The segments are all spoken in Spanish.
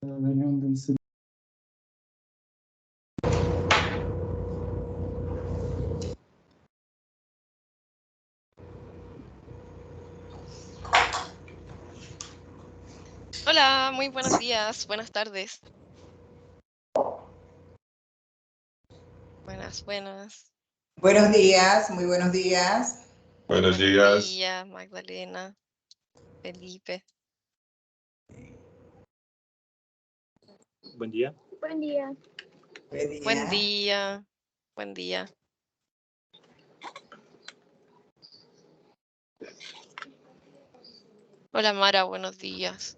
reunión del CERVEL. Hola, muy buenos días, buenas tardes. Buenas. Buenos días, muy buenos días. Buenos Buenos días. días, Magdalena, Felipe. Buen día. Buen día. Buen día. Buen día. Hola Mara, buenos días.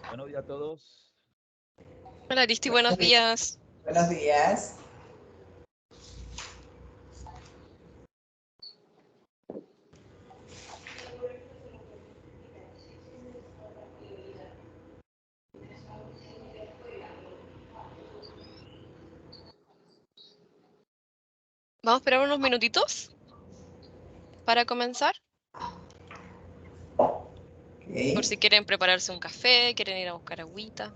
Buenos días a todos. Hola Aristi, buenos días. Buenos días. Vamos a esperar unos minutitos para comenzar. Okay. Por si quieren prepararse un café, quieren ir a buscar agüita.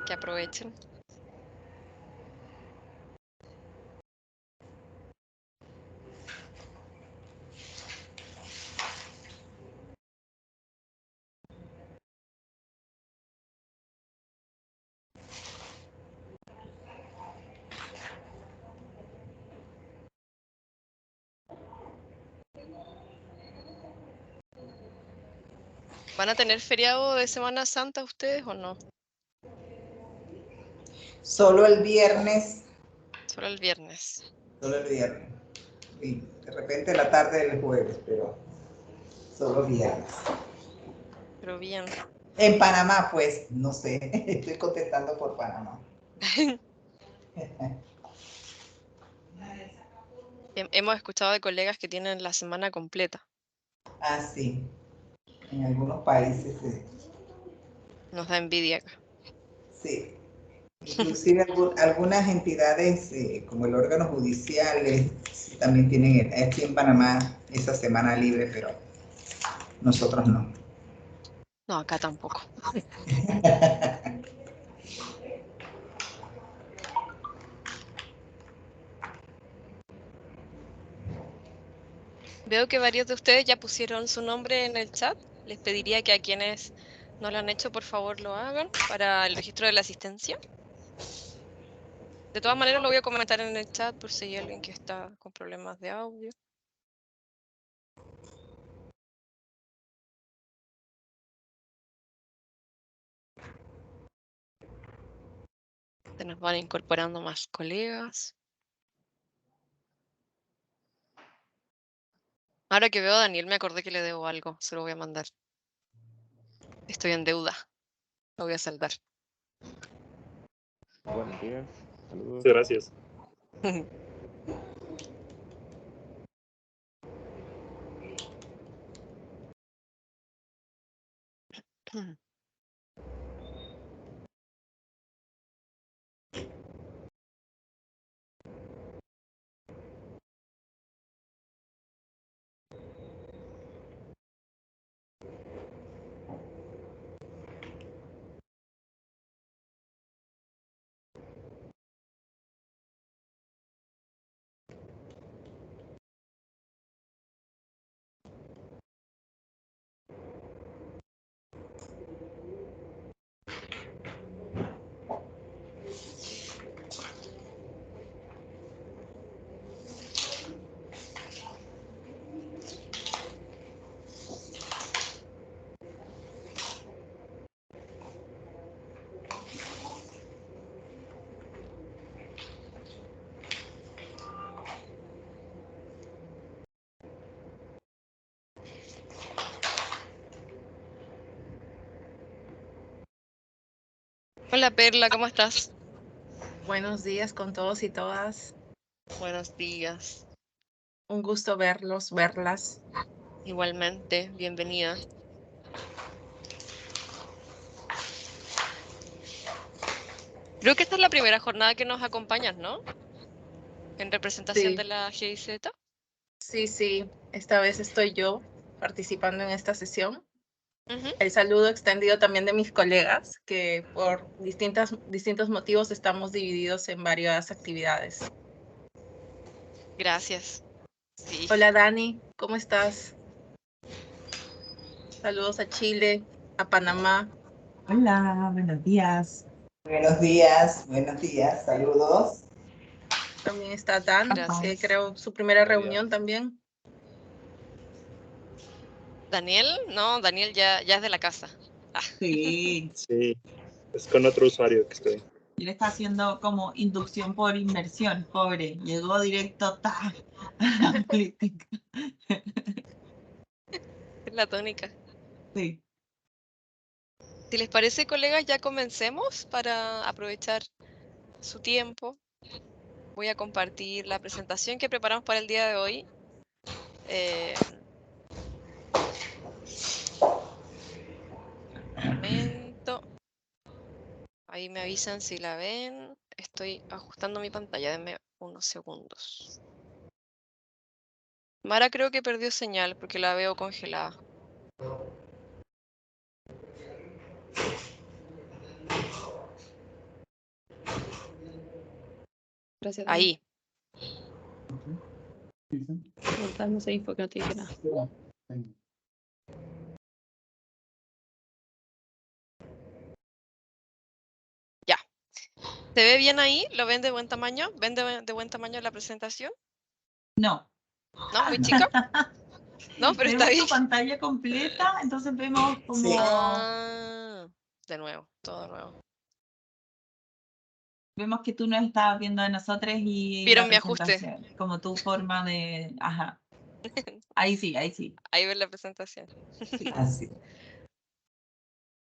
Que aprovechen. ¿Van a tener feriado de Semana Santa ustedes o no? Solo el viernes. Solo el viernes. Solo el viernes. Sí, de repente la tarde del jueves, pero solo viernes. Pero bien. En Panamá, pues, no sé. Estoy contestando por Panamá. Hemos escuchado de colegas que tienen la semana completa. Ah, sí. En algunos países, Nos da envidia acá. sí. Inclusive algunas entidades, como el órgano judicial, también tienen aquí en Panamá esa semana libre, pero nosotros no. No, acá tampoco. Veo que varios de ustedes ya pusieron su nombre en el chat. Les pediría que a quienes no lo han hecho, por favor, lo hagan para el registro de la asistencia. De todas maneras, lo voy a comentar en el chat por si hay alguien que está con problemas de audio. Se nos van incorporando más colegas. Ahora que veo a Daniel, me acordé que le debo algo. Se lo voy a mandar. Estoy en deuda. Lo voy a saldar. Buenos días. Saludos. Muchas gracias. Hola Perla, ¿cómo estás? Buenos días con todos y todas. Buenos días. Un gusto verlos, verlas. Igualmente, bienvenida. Creo que esta es la primera jornada que nos acompañas, ¿no? En representación Sí. de la GIZ. Sí, esta vez estoy yo participando en esta sesión. Ujú. El saludo extendido también de mis colegas, que por distintos motivos estamos divididos en varias actividades. Gracias. Sí. Hola Dani, ¿cómo estás? Saludos a Chile, a Panamá. Hola, buenos días. Buenos días, saludos. También está Dan, Gracias. creo su primera Buenos reunión días. también. Daniel, no, Daniel ya es de la casa. Sí, Sí, es con otro usuario que estoy. él está haciendo como inducción por inmersión, pobre. Llegó directo a la política. Es la tónica. Sí. Si les parece, colegas, ya comencemos para aprovechar su tiempo. Voy a compartir la presentación que preparamos para el día de hoy. Un momento. Ahí me avisan si la ven. Estoy ajustando mi pantalla. Denme unos segundos. Mara creo que perdió señal porque la veo congelada. Gracias. Ahí. Montarnos ahí porque no te dije nada. Ya. ¿Se ve bien ahí? ¿Lo ven de buen tamaño? ¿Ven de buen tamaño la presentación? No. ¿No? ¿Muy chica? No, pero está Vemos bien. tu pantalla completa, entonces vemos como... Sí. Ah, de nuevo, todo nuevo. Vemos que tú nos estabas viendo a nosotros y ¿Vieron la mi ajuste? presentación, como tu forma de... Ajá. Ahí sí, ahí sí. Ahí ven la presentación. Así.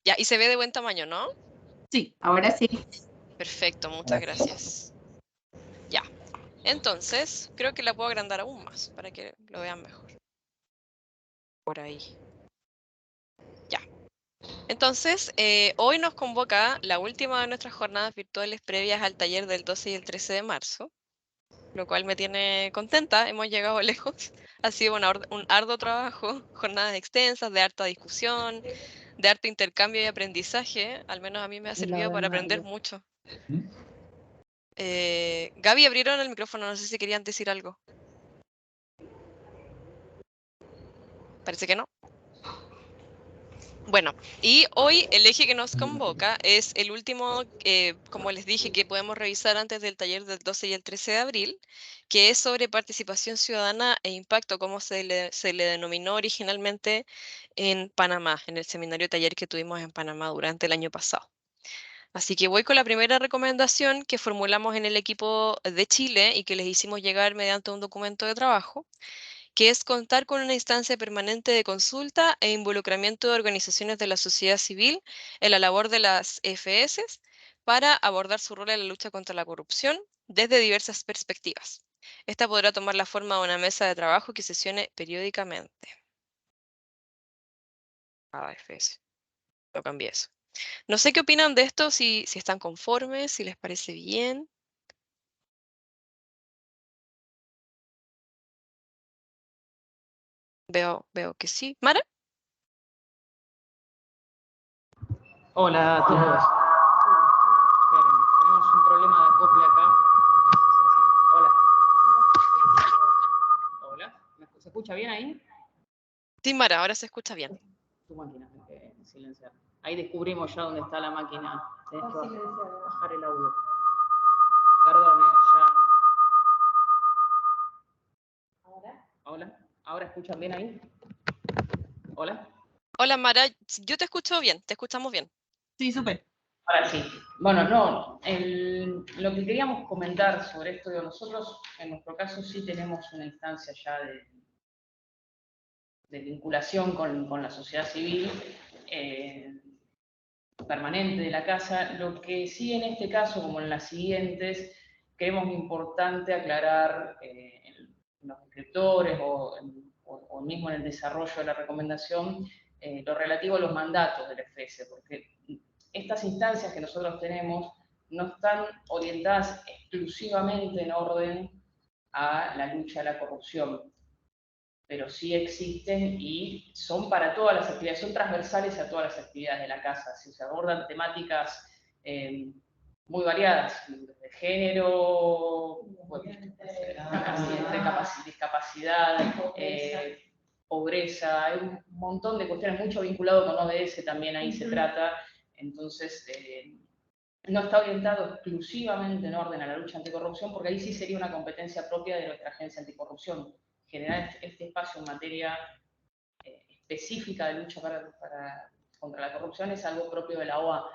Ya, y se ve de buen tamaño, ¿no? Sí. Ahora sí. Perfecto, muchas gracias. Ya. Entonces, creo que la puedo agrandar aún más para que lo vean mejor. Por ahí. Ya. Entonces, hoy nos convoca la última de nuestras jornadas virtuales previas al taller del 12 y el 13 de marzo, lo cual me tiene contenta. Hemos llegado lejos. Ha sido un arduo trabajo, jornadas extensas, de harta discusión, de harto intercambio y aprendizaje. Al menos a mí me ha servido para aprender mucho. Gaby, abrieron el micrófono, no sé si querían decir algo. Parece que no. Bueno, y hoy el eje que nos convoca es el último, como les dije, que podemos revisar antes del taller del 12 y el 13 de abril, que es sobre participación ciudadana e impacto, como se le denominó originalmente en Panamá, en el seminario taller que tuvimos en Panamá durante el año pasado. Así que voy con la primera recomendación que formulamos en el equipo de Chile y que les hicimos llegar mediante un documento de trabajo, que es contar con una instancia permanente de consulta e involucramiento de organizaciones de la sociedad civil en la labor de las EFS para abordar su rol en la lucha contra la corrupción desde diversas perspectivas. Esta podrá tomar la forma de una mesa de trabajo que sesione periódicamente. EFS. Lo cambié eso. No sé qué opinan de esto, si están conformes, si les parece bien. Veo que sí. ¿Mara? Hola a todos. Esperen, tenemos un problema de acople acá. Hola. Hola. ¿Se escucha bien ahí? Sí, Mara, ahora se escucha bien. Tu máquina, hay que silenciar. Ahí descubrimos ya dónde está la máquina. Tenés que bajar el audio. Perdón, ya. Hola. ¿Ahora escuchan bien ahí? Hola. Hola, Mara. Yo te escucho bien, te escuchamos bien. Sí, súper. Ahora sí. Bueno, no, lo que queríamos comentar sobre esto, nosotros en nuestro caso sí tenemos una instancia ya de vinculación con la sociedad civil permanente de la casa. Lo que sí en este caso, como en las siguientes, creemos importante aclarar los descriptores o mismo en el desarrollo de la recomendación, lo relativo a los mandatos del FS, porque estas instancias que nosotros tenemos no están orientadas exclusivamente en orden a la lucha a la corrupción, pero sí existen y son para todas las actividades, son transversales a todas las actividades de la casa. Se abordan temáticas muy variadas, de género, discapacidad, pobreza, hay un montón de cuestiones, mucho vinculado con ODS también ahí se trata. Entonces, no está orientado exclusivamente en orden a la lucha anticorrupción, porque ahí sí sería una competencia propia de nuestra agencia anticorrupción. Generar este espacio en materia específica de lucha contra la corrupción es algo propio de la OA.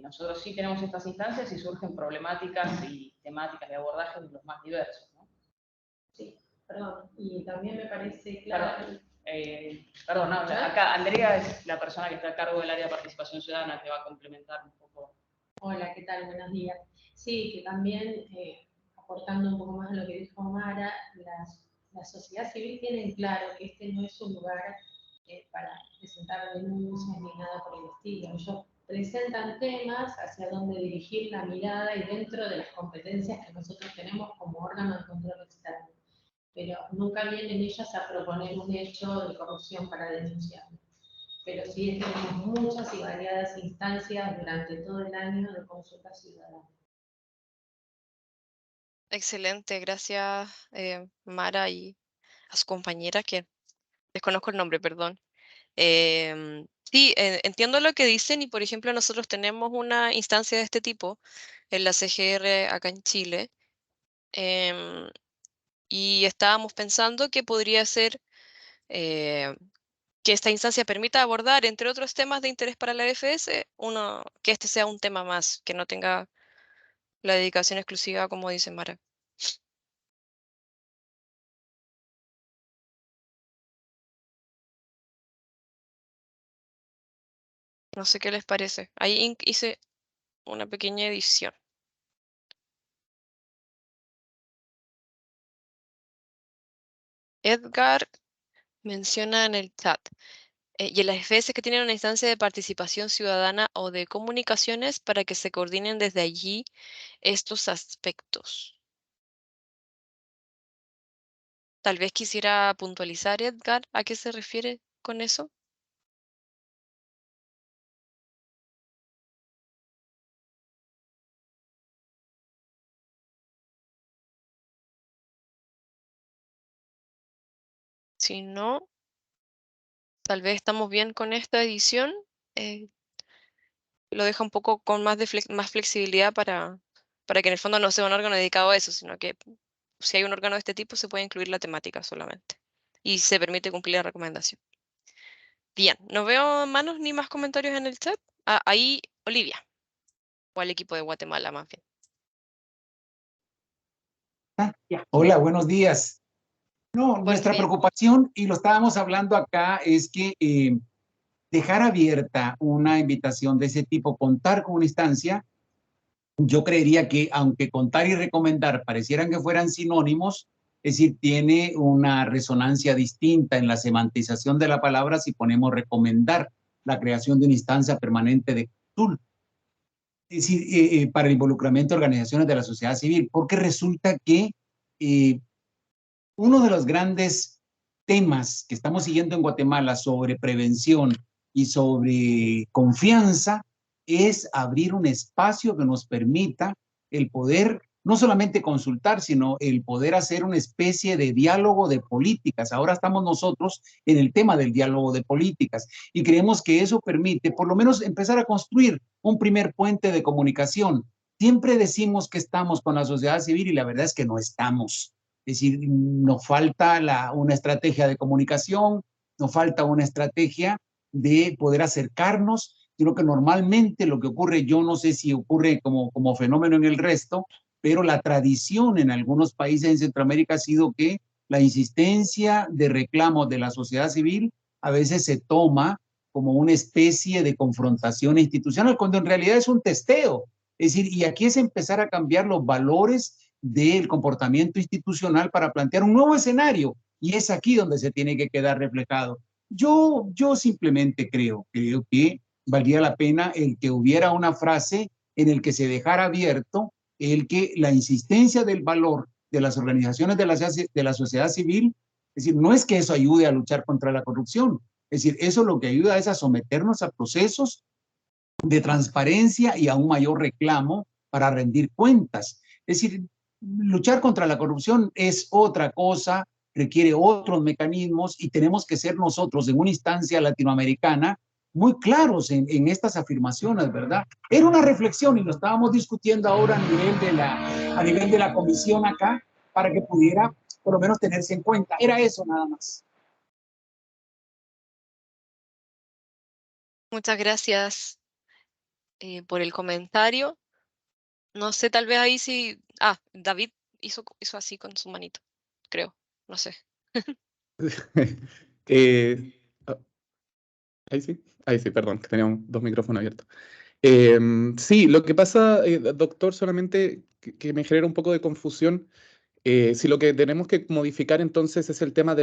Nosotros sí tenemos estas instancias y surgen problemáticas y temáticas de abordaje de los más diversos, ¿no? Sí, perdón, y también me parece claro... Perdón, no, acá Andrea es la persona que está a cargo del área de participación ciudadana, que va a complementar un poco. Hola, ¿qué tal? Buenos días. Sí, que también, aportando un poco más a lo que dijo Mara, la sociedad civil tiene claro que este no es un lugar para presentar denuncias ni nada por el estilo. Ellos presentan temas hacia dónde dirigir la mirada y dentro de las competencias que nosotros tenemos como órgano de control externo. Pero nunca vienen ellas a proponer un hecho de corrupción para denunciarlo. Pero sí tenemos muchas y variadas instancias durante todo el año de consulta ciudadana. Excelente, gracias Mara y a su compañera, que desconozco el nombre, perdón. Sí, entiendo lo que dicen y por ejemplo nosotros tenemos una instancia de este tipo en la CGR acá en Chile. Y estábamos pensando que podría ser que esta instancia permita abordar, entre otros temas de interés para la FS, que este sea un tema más, que no tenga la dedicación exclusiva, como dice Mara. No sé qué les parece. Ahí hice una pequeña edición. Edgar menciona en el chat. Y en las FS que tienen una instancia de participación ciudadana o de comunicaciones para que se coordinen desde allí estos aspectos. Tal vez quisiera puntualizar, Edgar, ¿a qué se refiere con eso? Si no, tal vez estamos bien con esta edición. Lo deja un poco con más flexibilidad para que en el fondo no sea un órgano dedicado a eso, sino que si hay un órgano de este tipo se puede incluir la temática solamente. Y se permite cumplir la recomendación. Bien, no veo manos ni más comentarios en el chat. Ahí, Olivia. O al equipo de Guatemala, más bien. Hola, buenos días. No, nuestra preocupación, y lo estábamos hablando acá, es que dejar abierta una invitación de ese tipo, contar con una instancia, yo creería que aunque contar y recomendar parecieran que fueran sinónimos, es decir, tiene una resonancia distinta en la semantización de la palabra si ponemos recomendar la creación de una instancia permanente de consulta. Es decir, para el involucramiento de organizaciones de la sociedad civil, porque resulta que uno de los grandes temas que estamos siguiendo en Guatemala sobre prevención y sobre confianza es abrir un espacio que nos permita el poder no solamente consultar, sino el poder hacer una especie de diálogo de políticas. Ahora estamos nosotros en el tema del diálogo de políticas y creemos que eso permite por lo menos empezar a construir un primer puente de comunicación. Siempre decimos que estamos con la sociedad civil y la verdad es que no estamos. Es decir, nos falta una estrategia de comunicación, nos falta una estrategia de poder acercarnos. Creo que normalmente lo que ocurre, yo no sé si ocurre como fenómeno en el resto, pero la tradición en algunos países en Centroamérica ha sido que la insistencia de reclamos de la sociedad civil a veces se toma como una especie de confrontación institucional, cuando en realidad es un testeo. Es decir, y aquí es empezar a cambiar los valores del comportamiento institucional para plantear un nuevo escenario. Y es aquí donde se tiene que quedar reflejado. Yo simplemente creo que valía la pena el que hubiera una frase en el que se dejara abierto el que la insistencia del valor de las organizaciones de la sociedad civil, es decir, no es que eso ayude a luchar contra la corrupción, es decir, eso lo que ayuda es a someternos a procesos de transparencia y a un mayor reclamo para rendir cuentas. Es decir, luchar contra la corrupción es otra cosa, requiere otros mecanismos y tenemos que ser nosotros en una instancia latinoamericana muy claros en estas afirmaciones, ¿verdad? Era una reflexión y lo estábamos discutiendo ahora a nivel de la comisión acá para que pudiera por lo menos tenerse en cuenta. Era eso nada más. Muchas gracias por el comentario. No sé, tal vez ahí sí... Ah, David hizo así con su manito, creo. No sé. Ah, ahí sí, perdón, que teníamos dos micrófonos abiertos. Sí, lo que pasa, doctor, solamente que me genera un poco de confusión. Si lo que tenemos que modificar entonces es el tema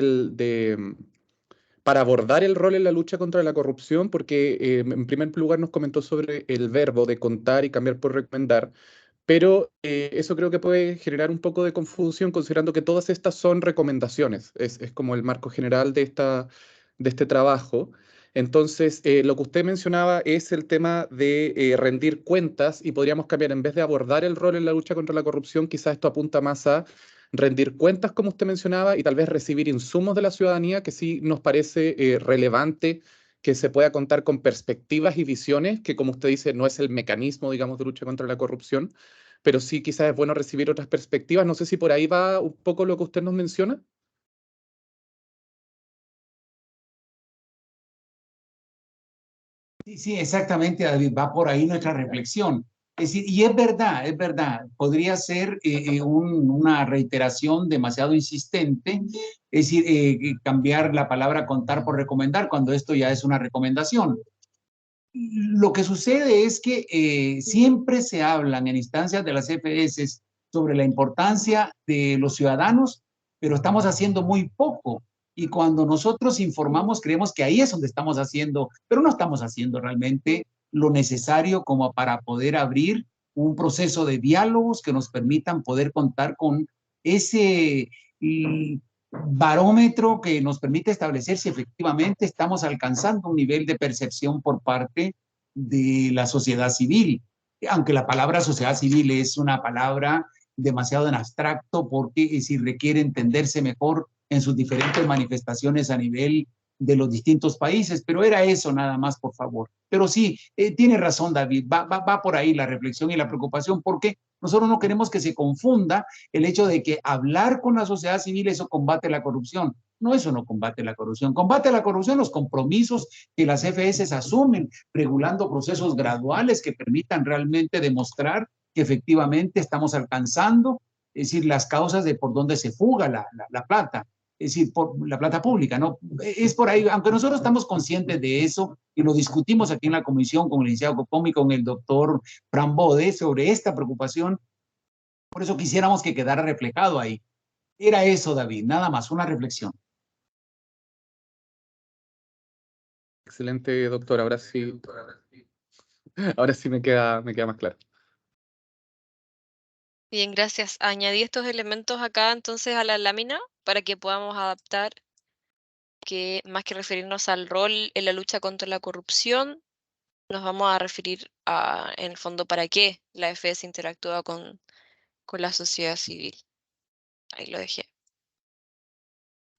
para abordar el rol en la lucha contra la corrupción, porque en primer lugar nos comentó sobre el verbo de contar y cambiar por recomendar, pero eso creo que puede generar un poco de confusión considerando que todas estas son recomendaciones, es como el marco general de este trabajo. Entonces, lo que usted mencionaba es el tema de rendir cuentas y podríamos cambiar, en vez de abordar el rol en la lucha contra la corrupción, quizás esto apunta más a rendir cuentas, como usted mencionaba, y tal vez recibir insumos de la ciudadanía, que sí nos parece relevante que se pueda contar con perspectivas y visiones, que como usted dice, no es el mecanismo, digamos, de lucha contra la corrupción, pero sí quizás es bueno recibir otras perspectivas. No sé si por ahí va un poco lo que usted nos menciona. Sí, exactamente, David, va por ahí nuestra reflexión. Es decir, y es verdad, podría ser una reiteración demasiado insistente, es decir, cambiar la palabra contar por recomendar cuando esto ya es una recomendación. Lo que sucede es que siempre se hablan en instancias de las CFS sobre la importancia de los ciudadanos, pero estamos haciendo muy poco. Y cuando nosotros informamos, creemos que ahí es donde estamos haciendo, pero no estamos haciendo realmente lo necesario como para poder abrir un proceso de diálogos que nos permitan poder contar con ese barómetro que nos permite establecer si efectivamente estamos alcanzando un nivel de percepción por parte de la sociedad civil. Aunque la palabra sociedad civil es una palabra demasiado en abstracto porque si requiere entenderse mejor en sus diferentes manifestaciones a nivel de los distintos países, pero era eso nada más, por favor. Pero sí, tiene razón David, va por ahí la reflexión y la preocupación, porque nosotros no queremos que se confunda el hecho de que hablar con la sociedad civil, eso combate la corrupción. No, eso no combate la corrupción. Combate la corrupción los compromisos que las FS asumen, regulando procesos graduales que permitan realmente demostrar que efectivamente estamos alcanzando, es decir, las causas de por dónde se fuga la plata. Es decir, por la plata pública, ¿no? Es por ahí, aunque nosotros estamos conscientes de eso y lo discutimos aquí en la comisión con el licenciado Cocom y con el doctor Fran Bode sobre esta preocupación, por eso quisiéramos que quedara reflejado ahí. Era eso, David, nada más, una reflexión. Excelente, doctor. Ahora sí me queda más claro. Bien, gracias. Añadí estos elementos acá entonces a la lámina para que podamos adaptar que más que referirnos al rol en la lucha contra la corrupción, nos vamos a referir a, en el fondo, para qué la FS interactúa con la sociedad civil. Ahí lo dejé.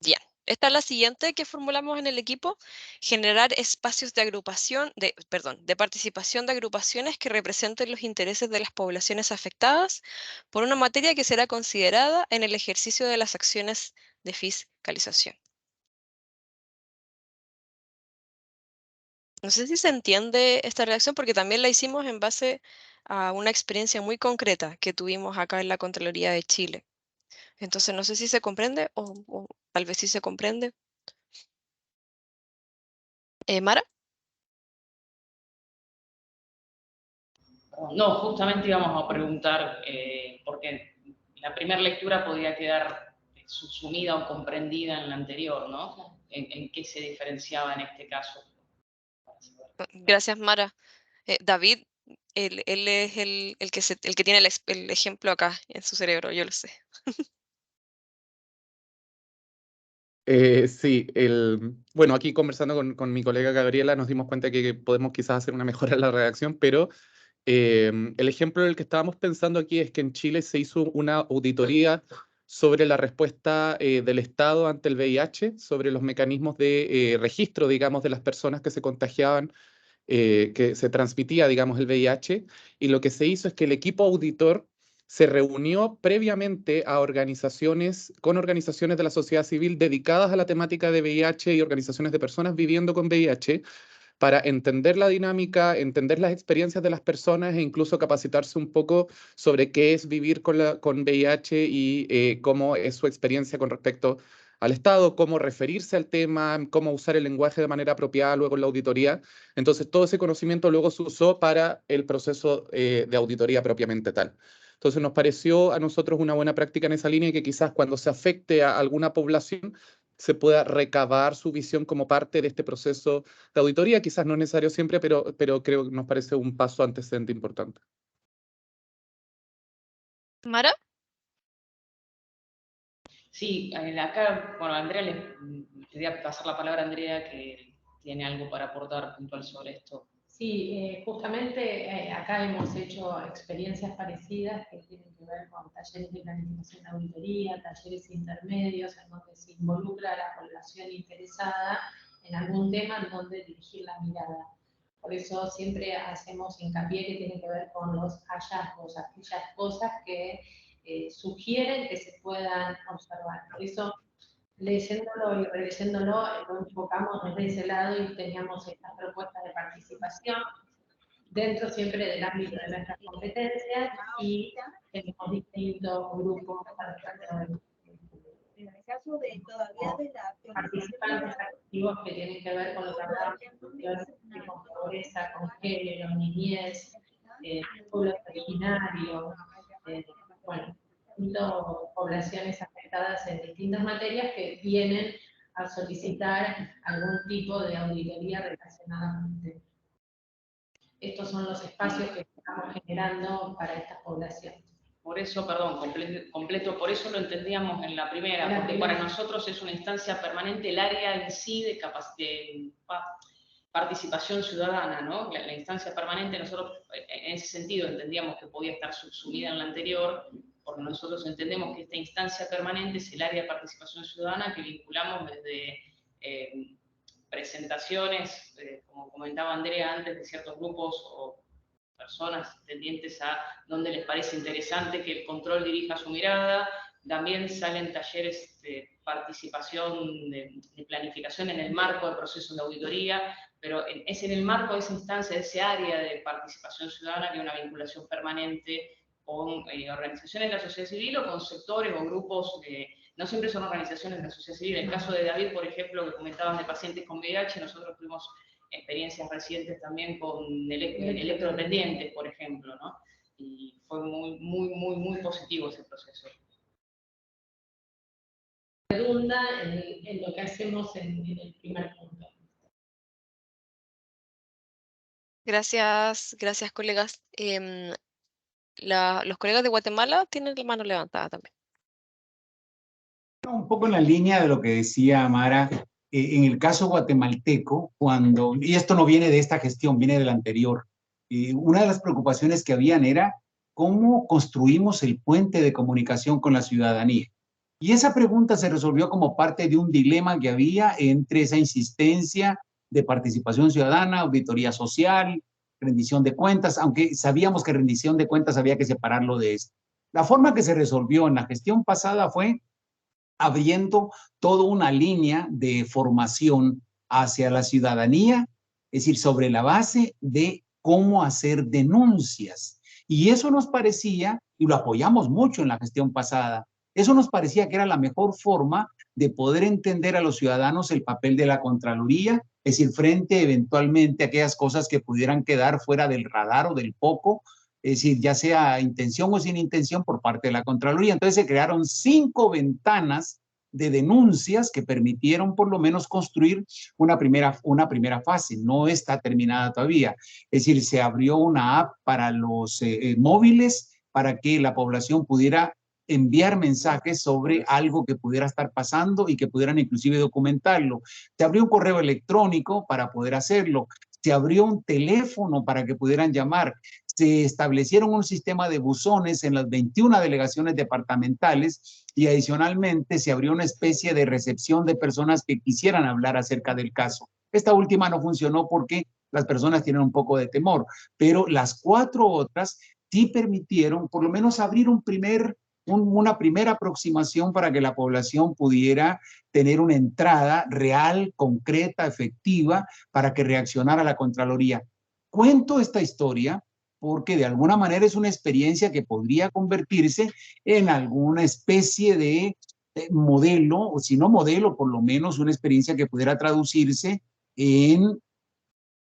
Bien. Esta es la siguiente que formulamos en el equipo: generar espacios de agrupación, de participación de agrupaciones que representen los intereses de las poblaciones afectadas por una materia que será considerada en el ejercicio de las acciones de fiscalización. No sé si se entiende esta redacción porque también la hicimos en base a una experiencia muy concreta que tuvimos acá en la Contraloría de Chile. Entonces no sé si se comprende o tal vez sí se comprende. ¿Mara? No, justamente íbamos a preguntar, porque la primera lectura podía quedar subsumida o comprendida en la anterior, ¿no? En qué se diferenciaba en este caso. Gracias, Mara. David, él es el que tiene el ejemplo acá en su cerebro, yo lo sé. Sí, bueno, aquí conversando con mi colega Gabriela nos dimos cuenta que podemos quizás hacer una mejora en la redacción, pero el ejemplo en el que estábamos pensando aquí es que en Chile se hizo una auditoría sobre la respuesta del Estado ante el VIH, sobre los mecanismos de registro, digamos, de las personas que se contagiaban, que se transmitía, digamos, el VIH, y lo que se hizo es que el equipo auditor se reunió previamente a con organizaciones de la sociedad civil dedicadas a la temática de VIH y organizaciones de personas viviendo con VIH, para entender la dinámica, entender las experiencias de las personas e incluso capacitarse un poco sobre qué es vivir con VIH y cómo es su experiencia con respecto al Estado, cómo referirse al tema, cómo usar el lenguaje de manera apropiada luego en la auditoría. Entonces, todo ese conocimiento luego se usó para el proceso de auditoría propiamente tal. Entonces, nos pareció a nosotros una buena práctica en esa línea y que quizás cuando se afecte a alguna población se pueda recabar su visión como parte de este proceso de auditoría. Quizás no es necesario siempre, pero creo que nos parece un paso antecedente importante. ¿Mara? Sí, acá, bueno, Andrea, le quería pasar la palabra a Andrea, que tiene algo para aportar puntual sobre esto. Sí, justamente acá hemos hecho experiencias parecidas que tienen que ver con talleres de planificación de auditoría, talleres intermedios, en donde se involucra a la población interesada en algún tema en donde dirigir la mirada. Por eso siempre hacemos hincapié que tiene que ver con los hallazgos, aquellas cosas que sugieren que se puedan observar. Por eso, leyéndolo y releyéndolo, lo enfocamos desde ese lado y teníamos estas propuestas de participación dentro siempre del ámbito de nuestras competencias y tenemos distintos grupos participantes activos que tienen que ver con los trabajos con pobreza, con género, niñez, pueblos originarios, bueno, poblaciones afectadas en distintas materias que vienen a solicitar algún tipo de auditoría relacionada con el tema. Estos son los espacios que estamos generando para estas poblaciones. Por eso, perdón, completo, por eso lo entendíamos en la primera, porque para nosotros es una instancia permanente el área en sí de participación ciudadana, ¿no? La instancia permanente, nosotros en ese sentido entendíamos que podía estar subsumida en la anterior, porque nosotros entendemos que esta instancia permanente es el área de participación ciudadana que vinculamos desde presentaciones, como comentaba Andrea antes, de ciertos grupos o personas tendientes a donde les parece interesante que el control dirija su mirada. También salen talleres de participación, de planificación en el marco del proceso de auditoría, pero es en el marco de esa instancia, de ese área de participación ciudadana, que hay una vinculación permanente con organizaciones de la sociedad civil o con sectores o grupos no siempre son organizaciones de la sociedad civil. En el caso de David, por ejemplo, que comentaban de pacientes con VIH, nosotros tuvimos experiencias recientes también con electrodependientes, por ejemplo, ¿no? Y fue muy positivo ese proceso. Redunda en lo que hacemos en el primer punto. Gracias, colegas. Los colegas de Guatemala tienen la mano levantada también. Un poco en la línea de lo que decía Mara, en el caso guatemalteco, y esto no viene de esta gestión, viene de la anterior, una de las preocupaciones que habían era cómo construimos el puente de comunicación con la ciudadanía. Y esa pregunta se resolvió como parte de un dilema que había entre esa insistencia de participación ciudadana, auditoría social, rendición de cuentas, aunque sabíamos que rendición de cuentas había que separarlo de esto. La forma que se resolvió en la gestión pasada fue abriendo toda una línea de formación hacia la ciudadanía, es decir, sobre la base de cómo hacer denuncias. Y eso nos parecía, y lo apoyamos mucho en la gestión pasada, eso nos parecía que era la mejor forma de poder entender a los ciudadanos el papel de la Contraloría, es decir, frente eventualmente a aquellas cosas que pudieran quedar fuera del radar o del foco es decir, ya sea intención o sin intención por parte de la Contraloría. Entonces se crearon 5 ventanas de denuncias que permitieron por lo menos construir una primera fase. No está terminada todavía. Es decir, se abrió una app para los móviles para que la población pudiera enviar mensajes sobre algo que pudiera estar pasando y que pudieran inclusive documentarlo. Se abrió un correo electrónico para poder hacerlo. Se abrió un teléfono para que pudieran llamar. Se establecieron un sistema de buzones en las 21 delegaciones departamentales y adicionalmente se abrió una especie de recepción de personas que quisieran hablar acerca del caso. Esta última no funcionó porque las personas tienen un poco de temor, pero las 4 otras sí permitieron por lo menos abrir una primera aproximación para que la población pudiera tener una entrada real, concreta, efectiva, para que reaccionara la Contraloría. Cuento esta historia porque de alguna manera es una experiencia que podría convertirse en alguna especie de modelo, o si no modelo, por lo menos una experiencia que pudiera traducirse en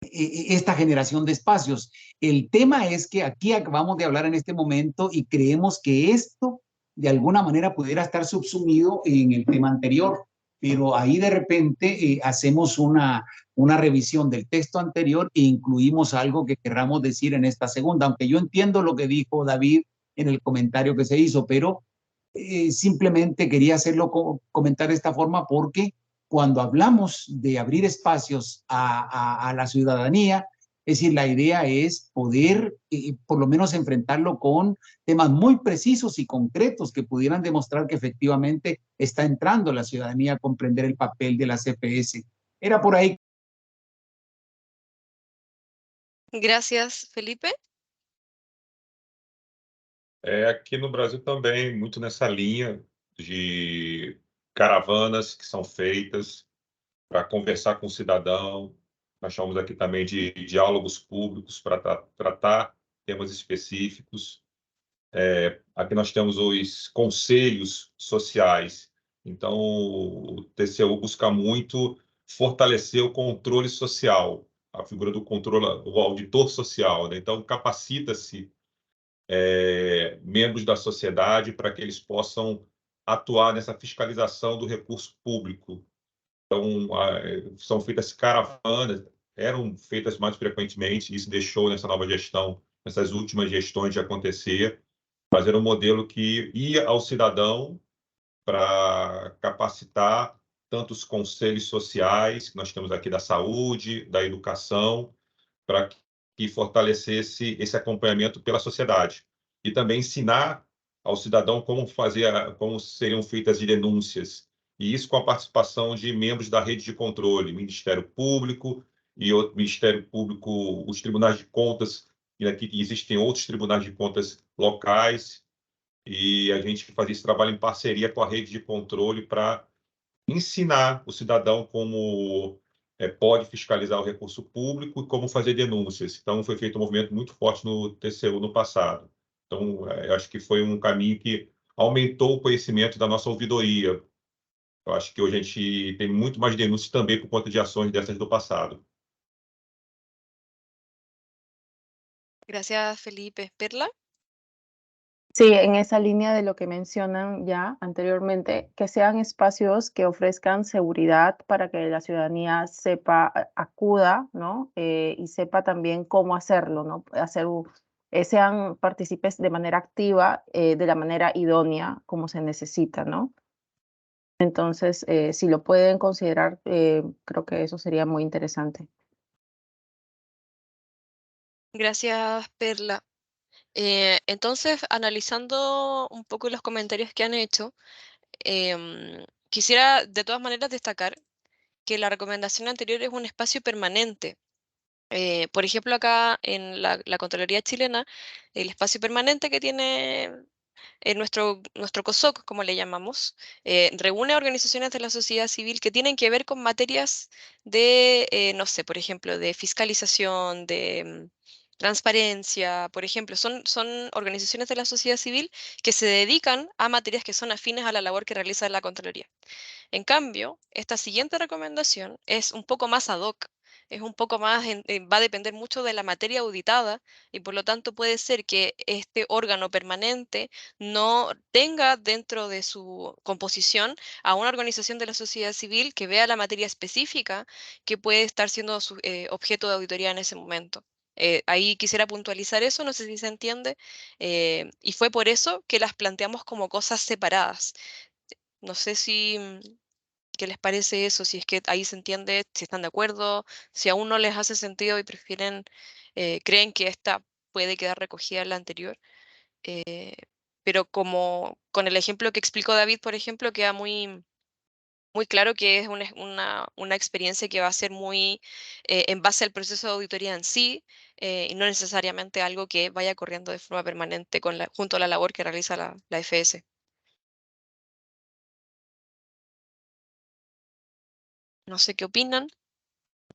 esta generación de espacios. El tema es que aquí acabamos de hablar en este momento y creemos que esto de alguna manera pudiera estar subsumido en el tema anterior, pero ahí de repente hacemos una revisión del texto anterior e incluimos algo que querramos decir en esta segunda, aunque yo entiendo lo que dijo David en el comentario que se hizo, pero simplemente quería comentar de esta forma porque cuando hablamos de abrir espacios a la ciudadanía, es decir, la idea es poder por lo menos enfrentarlo con temas muy precisos y concretos que pudieran demostrar que efectivamente está entrando la ciudadanía a comprender el papel de la CPS. Era por ahí. Gracias, Felipe. Aqui no Brasil também, muito nessa linha de caravanas que são feitas para conversar com o cidadão. Nós chamamos aqui também de diálogos públicos para tratar temas específicos. Aqui nós temos os conselhos sociais. Então, o TCU busca muito fortalecer o controle social, a figura do o auditor social, né? Então, capacita-se membros da sociedade para que eles possam atuar nessa fiscalização do recurso público. Então, são feitas caravanas, eram feitas mais frequentemente, isso deixou nessa nova gestão, nessas últimas gestões de acontecer, mas era um modelo que ia ao cidadão para capacitar tanto os conselhos sociais, que nós temos aqui da saúde, da educação, para que fortalecesse esse acompanhamento pela sociedade. E também ensinar ao cidadão como seriam feitas as denúncias. E isso com a participação de membros da rede de controle, Ministério Público e outro Ministério Público, os tribunais de contas, e aqui existem outros tribunais de contas locais, e a gente fazia esse trabalho em parceria com a rede de controle para ensinar o cidadão como pode fiscalizar o recurso público e como fazer denúncias. Então, foi feito um movimento muito forte no TCU no passado. Então, eu acho que foi um caminho que aumentou o conhecimento da nossa ouvidoria. Eu acho que hoje a gente tem muito mais denúncias também por conta de ações dessas do passado. Gracias, Felipe. ¿Perla? Sí, en esa línea de lo que mencionan ya anteriormente, que sean espacios que ofrezcan seguridad para que la ciudadanía sepa, acuda, ¿no? Y sepa también cómo hacerlo, ¿no? Sean partícipes de manera activa, de la manera idónea, como se necesita, ¿no? Entonces, si lo pueden considerar, creo que eso sería muy interesante. Gracias, Perla. Entonces, analizando un poco los comentarios que han hecho, quisiera de todas maneras destacar que la recomendación anterior es un espacio permanente. Por ejemplo, acá en la Contraloría chilena, el espacio permanente que tiene nuestro COSOC, como le llamamos, reúne organizaciones de la sociedad civil que tienen que ver con materias de, no sé, por ejemplo, de fiscalización, de transparencia, por ejemplo, son organizaciones de la sociedad civil que se dedican a materias que son afines a la labor que realiza la Contraloría. En cambio, esta siguiente recomendación es un poco más ad hoc, es un poco más, va a depender mucho de la materia auditada y por lo tanto puede ser que este órgano permanente no tenga dentro de su composición a una organización de la sociedad civil que vea la materia específica que puede estar siendo objeto de auditoría en ese momento. Ahí quisiera puntualizar eso, no sé si se entiende, y fue por eso que las planteamos como cosas separadas. No sé si, ¿qué les parece eso? Si es que ahí se entiende, si están de acuerdo, si aún no les hace sentido y prefieren, creen que esta puede quedar recogida en la anterior. Pero como con el ejemplo que explicó David, por ejemplo, queda muy, muy claro que es una experiencia que va a ser muy en base al proceso de auditoría en sí, y no necesariamente algo que vaya corriendo de forma permanente junto a la labor que realiza la FS. No sé qué opinan.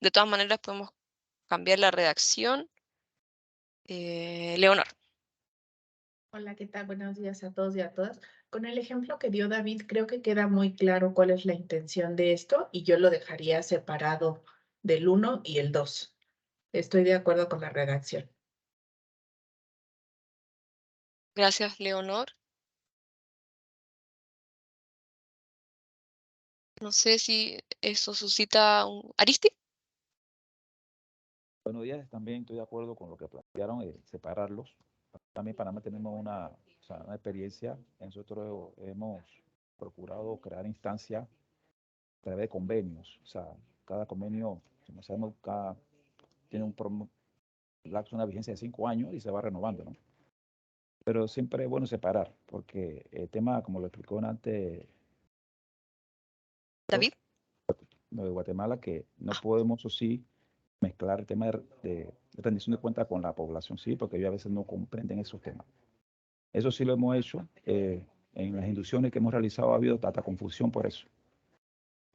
De todas maneras, podemos cambiar la redacción. Leonor. Hola, ¿qué tal? Buenos días a todos y a todas. Con el ejemplo que dio David, creo que queda muy claro cuál es la intención de esto y yo lo dejaría separado del 1 y el 2. Estoy de acuerdo con la redacción. Gracias, Leonor. No sé si eso suscita un... ¿Aristi? Buenos días, también estoy de acuerdo con lo que plantearon, separarlos. También en Panamá tenemos una experiencia, nosotros hemos procurado crear instancias a través de convenios, o sea, cada convenio, como sabemos, tiene un lapso, una vigencia de 5 años y se va renovando, ¿no? Pero siempre es bueno separar, porque el tema, como lo explicó antes David, lo de Guatemala, que no podemos, o sí, mezclar el tema de rendición de cuentas con la población civil, porque ellos a veces no comprenden esos temas. Eso sí lo hemos hecho. En las inducciones que hemos realizado ha habido tanta confusión por eso.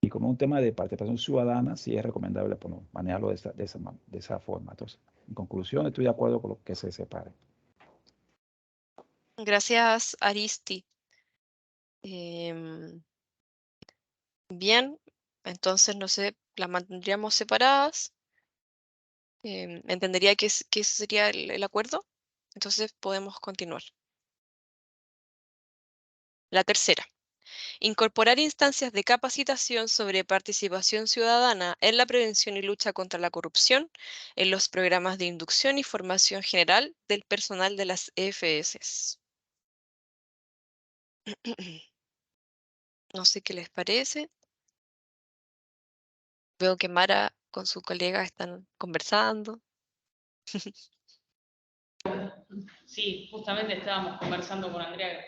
Y como un tema de participación ciudadana, sí es recomendable manejarlo de esa forma. Entonces, en conclusión, estoy de acuerdo con lo que se separe. gracias, Aristi. Bien, entonces, no sé, las mantendríamos separadas. Entendería que ese sería el acuerdo. Entonces, podemos continuar. La tercera. Incorporar instancias de capacitación sobre participación ciudadana en la prevención y lucha contra la corrupción en los programas de inducción y formación general del personal de las EFS. No sé qué les parece. Veo que Mara con su colega están conversando. Sí, justamente estábamos conversando con Andrea,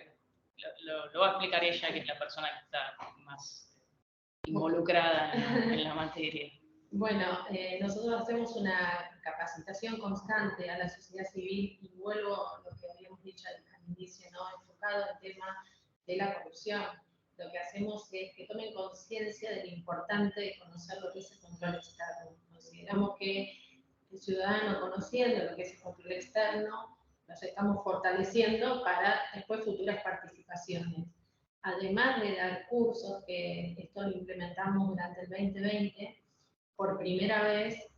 lo va a explicar ella, que es la persona que está más involucrada en la materia. Bueno, nosotros hacemos una capacitación constante a la sociedad civil y vuelvo a lo que habíamos dicho al inicio, ¿no? Enfocado al tema de la corrupción. Lo que hacemos es que tomen conciencia de lo importante de conocer lo que es el control externo. Consideramos que el ciudadano conociendo lo que es el control externo, nos estamos fortaleciendo para después futuras participaciones. Además de dar cursos, que esto lo implementamos durante el 2020, por primera vez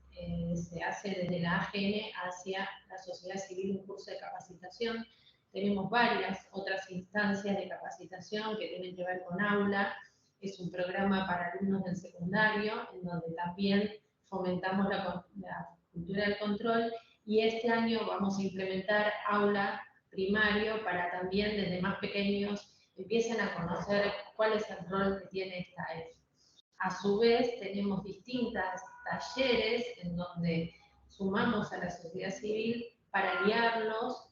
se hace desde la AGN hacia la sociedad civil un curso de capacitación. Tenemos varias otras instancias de capacitación que tienen que ver con aula. Es un programa para alumnos del secundario, en donde también fomentamos la cultura del control, y este año vamos a implementar aula primario para también desde más pequeños empiecen a conocer cuál es el rol que tiene esta EF. A su vez, tenemos distintos talleres en donde sumamos a la sociedad civil para guiarlos,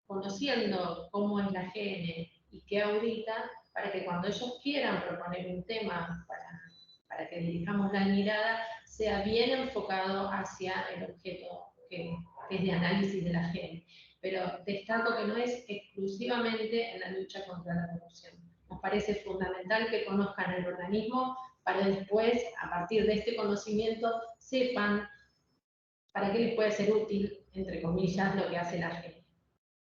conociendo cómo es la GN y qué audita, para que cuando ellos quieran proponer un tema para que dirijamos la mirada, sea bien enfocado hacia el objeto que es de análisis de la GN. Pero destaco que no es exclusivamente en la lucha contra la corrupción. Nos parece fundamental que conozcan el organismo para después, a partir de este conocimiento, sepan para qué les puede ser útil, entre comillas, lo que hace la GN.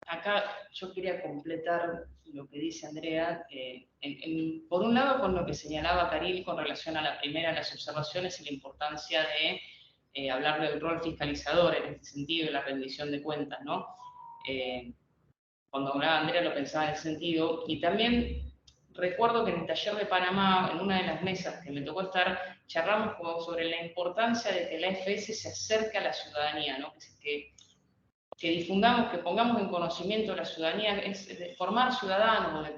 Acá yo quería completar lo que dice Andrea. Por un lado, con lo que señalaba Caril con relación a la primera, las observaciones y la importancia de hablar del rol fiscalizador en este sentido y la rendición de cuentas, ¿no? Cuando hablaba Andrea lo pensaba en ese sentido, y también recuerdo que en el taller de Panamá, en una de las mesas que me tocó estar, charlamos sobre la importancia de que la AFS se acerque a la ciudadanía, ¿no? Que difundamos, que pongamos en conocimiento a la ciudadanía, es de formar ciudadanos,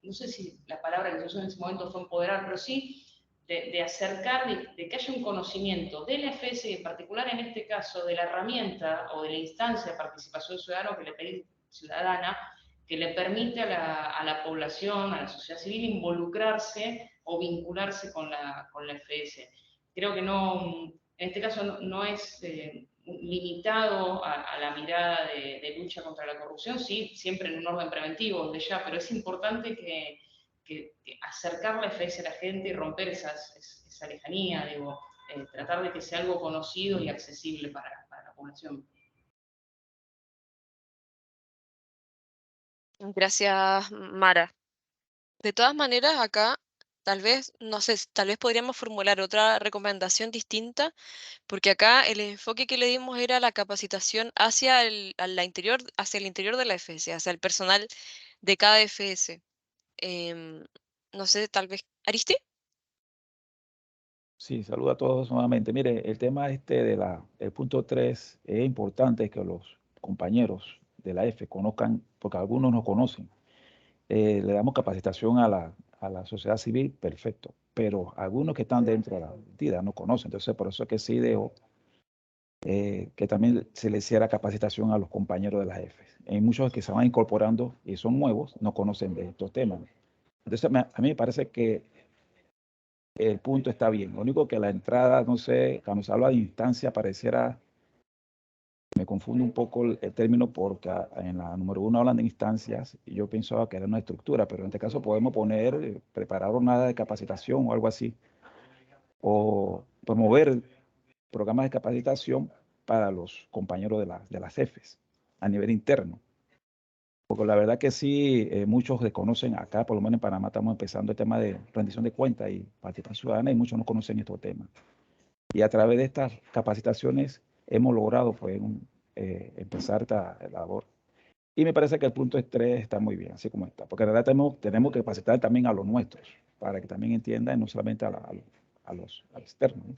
no sé si la palabra que se usó en ese momento fue empoderar, pero sí de acercar, de que haya un conocimiento de la AFS, y en particular en este caso de la herramienta o de la instancia de participación ciudadana, que le permite a la población, a la sociedad civil, involucrarse o vincularse con la AFS. Creo que no, en este caso no es limitado a la mirada de lucha contra la corrupción, sí, siempre en un orden preventivo, desde ya, pero es importante que acercar la AFS a la gente y romper esa lejanía, digo, tratar de que sea algo conocido y accesible para la población. Gracias, Mara. De todas maneras, acá tal vez, no sé, tal vez podríamos formular otra recomendación distinta, porque acá el enfoque que le dimos era la capacitación hacia hacia el interior de la FS, hacia el personal de cada FS. No sé, tal vez, ¿Aristi? Sí, saludo a todos nuevamente. Mire, el tema el punto 3 es importante que los compañeros de la F conozcan, porque algunos no conocen. Le damos capacitación a la sociedad civil, perfecto, pero algunos que están dentro de la entidad no conocen. Entonces, por eso es que sí dejo que también se le hiciera capacitación a los compañeros de la F. Hay muchos que se van incorporando y son nuevos, no conocen de estos temas. Entonces, a mí me parece que el punto está bien. Lo único que la entrada, no sé, cuando se habla de instancia, pareciera, me confunde un poco el término porque en la número 1 hablan de instancias y yo pensaba que era una estructura, pero en este caso podemos poner, preparar jornada de capacitación o algo así, o promover programas de capacitación para los compañeros de las jefes a nivel interno. Porque la verdad que sí, muchos desconocen acá, por lo menos en Panamá estamos empezando el tema de rendición de cuentas y participación ciudadana y muchos no conocen estos temas. Y a través de estas capacitaciones hemos logrado pues, empezar esta labor. Y me parece que el punto 3 está muy bien, así como está. Porque en realidad tenemos que capacitar también a los nuestros, para que también entiendan, no solamente a los externos, ¿no?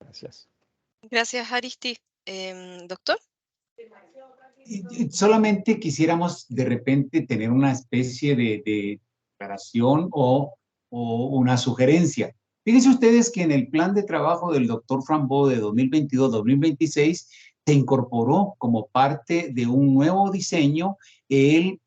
Gracias. Gracias, Aristi. ¿Doctor? Solamente quisiéramos de repente tener una especie de declaración o una sugerencia. Fíjense ustedes que en el plan de trabajo del doctor Frambo de 2022-2026 se incorporó como parte de un nuevo diseño el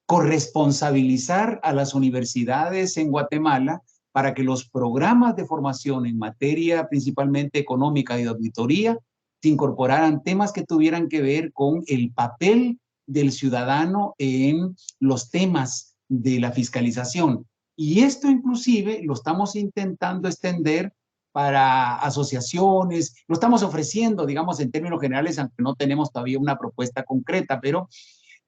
corresponsabilizar a las universidades en Guatemala para que los programas de formación en materia principalmente económica y de auditoría se incorporaran temas que tuvieran que ver con el papel del ciudadano en los temas de la fiscalización. Y esto inclusive lo estamos intentando extender para asociaciones, lo estamos ofreciendo, digamos, en términos generales, aunque no tenemos todavía una propuesta concreta, pero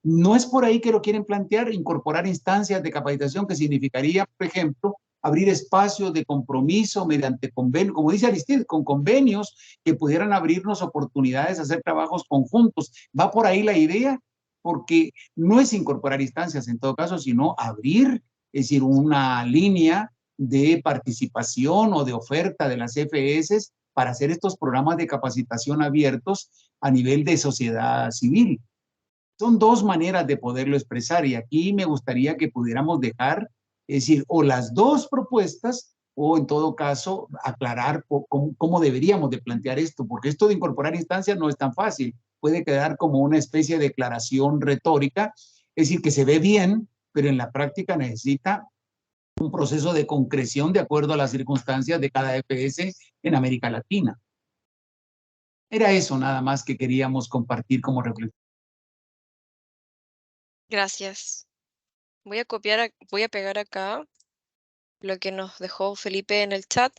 no es por ahí que lo quieren plantear, incorporar instancias de capacitación que significaría, por ejemplo, abrir espacios de compromiso mediante convenios, como dice Aristide, con convenios que pudieran abrirnos oportunidades a hacer trabajos conjuntos. Va por ahí la idea, porque no es incorporar instancias en todo caso, sino abrir, es decir, una línea de participación o de oferta de las FS para hacer estos programas de capacitación abiertos a nivel de sociedad civil. Son dos maneras de poderlo expresar y aquí me gustaría que pudiéramos dejar, es decir, o las dos propuestas o en todo caso aclarar cómo deberíamos de plantear esto, porque esto de incorporar instancias no es tan fácil, puede quedar como una especie de declaración retórica, es decir, que se ve bien, pero en la práctica necesita un proceso de concreción de acuerdo a las circunstancias de cada EPS en América Latina. Era eso nada más que queríamos compartir como reflexión. Gracias. Voy a pegar acá lo que nos dejó Felipe en el chat.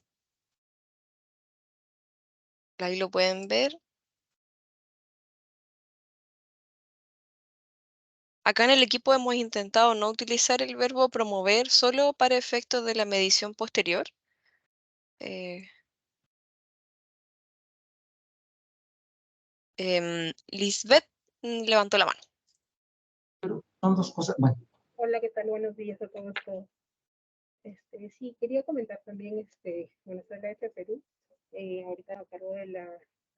Ahí lo pueden ver. Acá en el equipo hemos intentado no utilizar el verbo promover solo para efectos de la medición posterior. Lisbeth levantó la mano. Son dos cosas. Bueno, Hola, ¿qué tal? Buenos días a todos. Sí, quería comentar también, bueno, soy la F Perú, ahorita a cargo de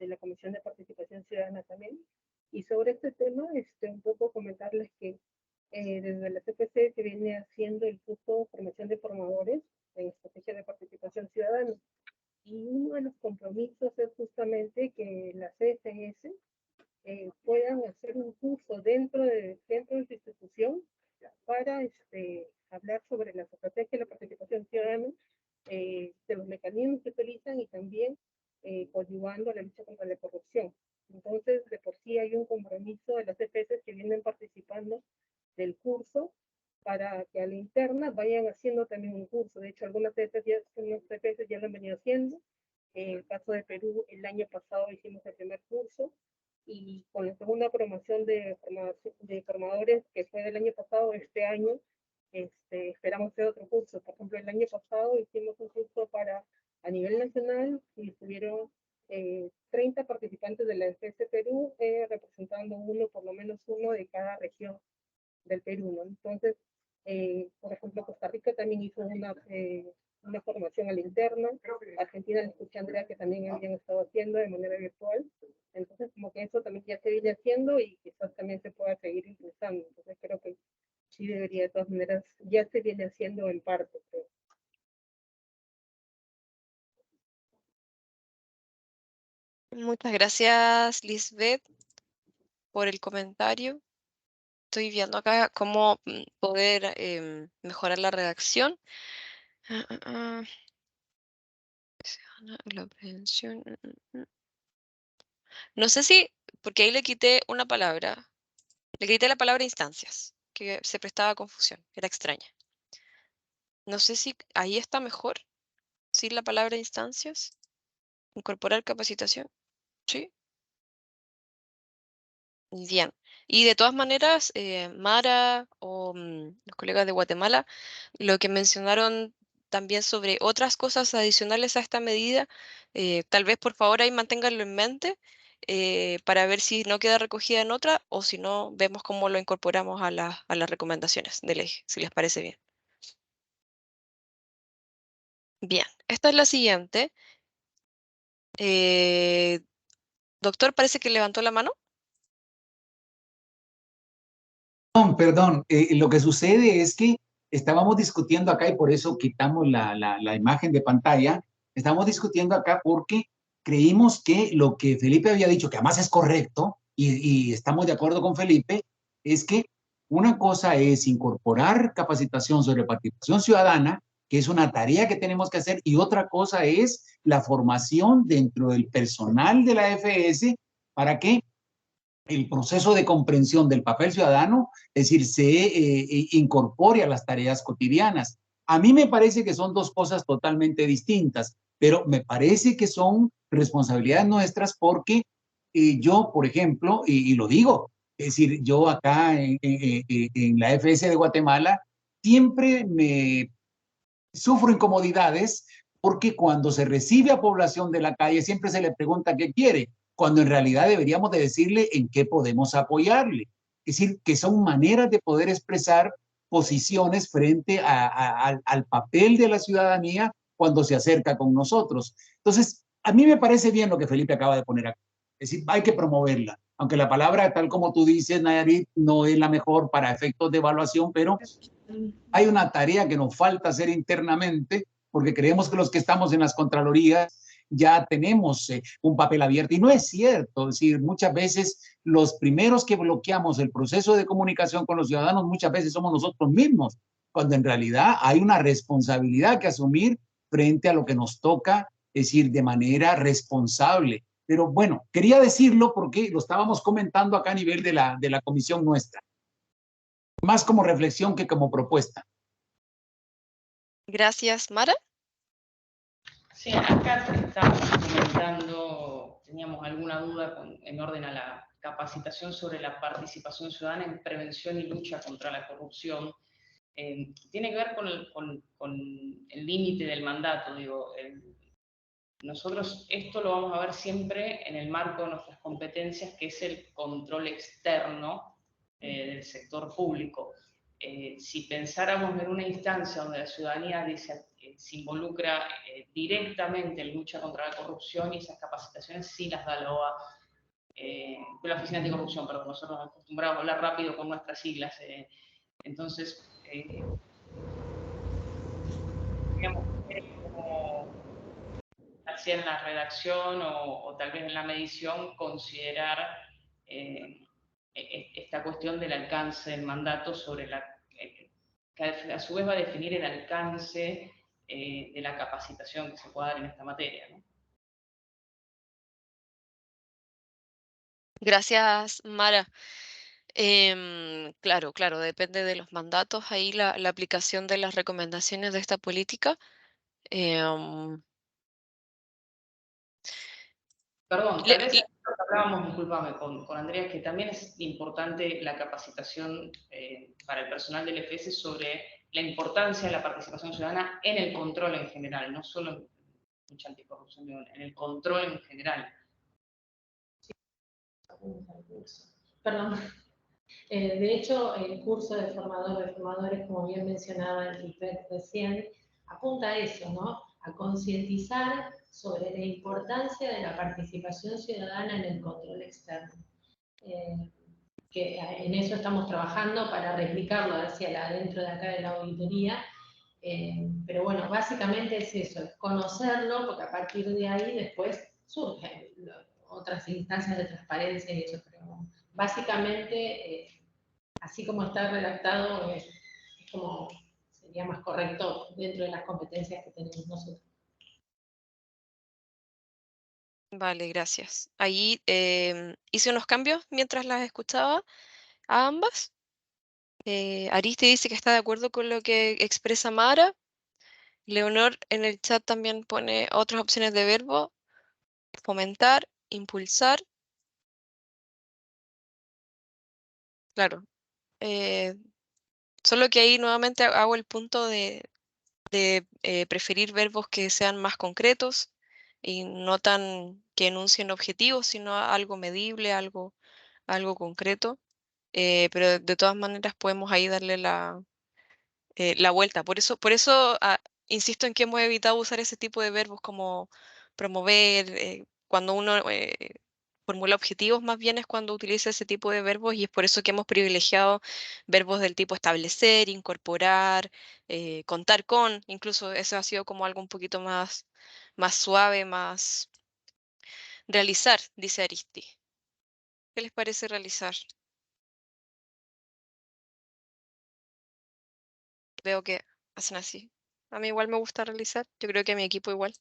la Comisión de Participación Ciudadana también. Y sobre este tema, un poco comentarles que desde la CPC se viene haciendo el curso de formación de formadores en estrategia de participación ciudadana. Y uno de los compromisos es justamente que las CSS puedan hacer un curso dentro de su institución para hablar sobre las estrategias de la participación ciudadana, de los mecanismos que utilizan y también coadyuvando a la lucha contra la corrupción. Entonces, de por sí hay un compromiso de las EPS que vienen participando del curso para que a la interna vayan haciendo también un curso. De hecho, algunas EPS ya lo han venido haciendo. En el caso de Perú, el año pasado hicimos el primer curso y con la segunda promoción de formadores que fue del año pasado, este año esperamos hacer otro curso. Por ejemplo, el año pasado hicimos un curso a nivel nacional y estuvieron 30 participantes de la EPS Perú, representando por lo menos uno de cada región del Perú, ¿no? Entonces, por ejemplo, Costa Rica también hizo una formación a la interna. Argentina, le escuché a Andrea que también habían estado haciendo de manera virtual. Entonces, como que eso también ya se viene haciendo y quizás también se pueda seguir impulsando. Entonces, creo que sí debería, de todas maneras, ya se viene haciendo en parte, creo. Muchas gracias, Lisbeth, por el comentario. Estoy viendo acá cómo poder mejorar la redacción. La prevención. No sé si, porque ahí le quité una palabra. Le quité la palabra instancias, que se prestaba a confusión, era extraña. No sé si ahí está mejor, sin la palabra instancias. Incorporar capacitación. Sí. Bien. Y de todas maneras, Mara o los colegas de Guatemala, lo que mencionaron también sobre otras cosas adicionales a esta medida, tal vez por favor ahí manténganlo en mente para ver si no queda recogida en otra o si no, vemos cómo lo incorporamos a las recomendaciones del eje, si les parece bien. Bien, esta es la siguiente. Doctor, parece que levantó la mano. Perdón, lo que sucede es que estábamos discutiendo acá y por eso quitamos la imagen de pantalla. Estamos discutiendo acá porque creímos que lo que Felipe había dicho, que además es correcto, y estamos de acuerdo con Felipe, es que una cosa es incorporar capacitación sobre participación ciudadana, que es una tarea que tenemos que hacer, y otra cosa es la formación dentro del personal de la FS para que el proceso de comprensión del papel ciudadano, es decir, se incorpore a las tareas cotidianas. A mí me parece que son dos cosas totalmente distintas, pero me parece que son responsabilidades nuestras porque yo, por ejemplo, y lo digo, es decir, yo acá en la FS de Guatemala siempre me sufro incomodidades porque cuando se recibe a población de la calle siempre se le pregunta qué quiere, cuando en realidad deberíamos de decirle en qué podemos apoyarle. Es decir, que son maneras de poder expresar posiciones frente al papel de la ciudadanía cuando se acerca con nosotros. Entonces, a mí me parece bien lo que Felipe acaba de poner acá. Es decir, hay que promoverla. Aunque la palabra, tal como tú dices, Nayarit, no es la mejor para efectos de evaluación, pero hay una tarea que nos falta hacer internamente, porque creemos que los que estamos en las contralorías ya tenemos un papel abierto. Y no es cierto, es decir, muchas veces los primeros que bloqueamos el proceso de comunicación con los ciudadanos, muchas veces somos nosotros mismos, cuando en realidad hay una responsabilidad que asumir frente a lo que nos toca, es decir, de manera responsable. Pero bueno, quería decirlo porque lo estábamos comentando acá a nivel de la comisión nuestra. Más como reflexión que como propuesta. Gracias, Mara. Sí, acá estamos comentando, teníamos alguna duda en orden a la capacitación sobre la participación ciudadana en prevención y lucha contra la corrupción. Tiene que ver con el límite del mandato, digo, nosotros esto lo vamos a ver siempre en el marco de nuestras competencias, que es el control externo del sector público. Si pensáramos en una instancia donde la ciudadanía se involucra directamente en lucha contra la corrupción, y esas capacitaciones sí las da la OA, la Oficina Anticorrupción, pero nosotros nos acostumbramos a hablar rápido con nuestras siglas. Entonces, digamos, como hacía en la redacción o tal vez en la medición, considerar esta cuestión del alcance del mandato sobre que a su vez va a definir el alcance de la capacitación que se pueda dar en esta materia, ¿no? Gracias, Mara. Claro, depende de los mandatos, ahí la aplicación de las recomendaciones de esta política. Perdón, tal vez lo que hablábamos, discúlpame, con Andrea, que también es importante la capacitación para el personal del EFS sobre la importancia de la participación ciudadana en el control en general, no solo en lucha anticorrupción, en el control en general. Perdón. De hecho, el curso de formadores, como bien mencionaba el IPEC recién, apunta a eso, ¿no? A concientizar sobre la importancia de la participación ciudadana en el control externo. Que en eso estamos trabajando para replicarlo dentro de acá de la auditoría. Pero bueno, básicamente es eso, es conocerlo, porque a partir de ahí después surgen otras instancias de transparencia y eso, pero básicamente, así como está redactado, es como sería más correcto dentro de las competencias que tenemos nosotros. Vale, gracias. Ahí hice unos cambios mientras las escuchaba a ambas. Ariste dice que está de acuerdo con lo que expresa Mara. Leonor en el chat también pone otras opciones de verbo: fomentar, impulsar. Claro. Solo que ahí nuevamente hago el punto de preferir verbos que sean más concretos y no tan que enuncien objetivos, sino algo medible, algo concreto. Pero de todas maneras podemos ahí darle la vuelta. Por eso insisto en que hemos evitado usar ese tipo de verbos como promover. Cuando uno formula objetivos, más bien es cuando utiliza ese tipo de verbos, y es por eso que hemos privilegiado verbos del tipo establecer, incorporar, contar con. Incluso eso ha sido como algo un poquito más suave, más realizar, dice Aristi. ¿Qué les parece realizar? Veo que hacen así. A mí igual me gusta realizar. Yo creo que a mi equipo igual.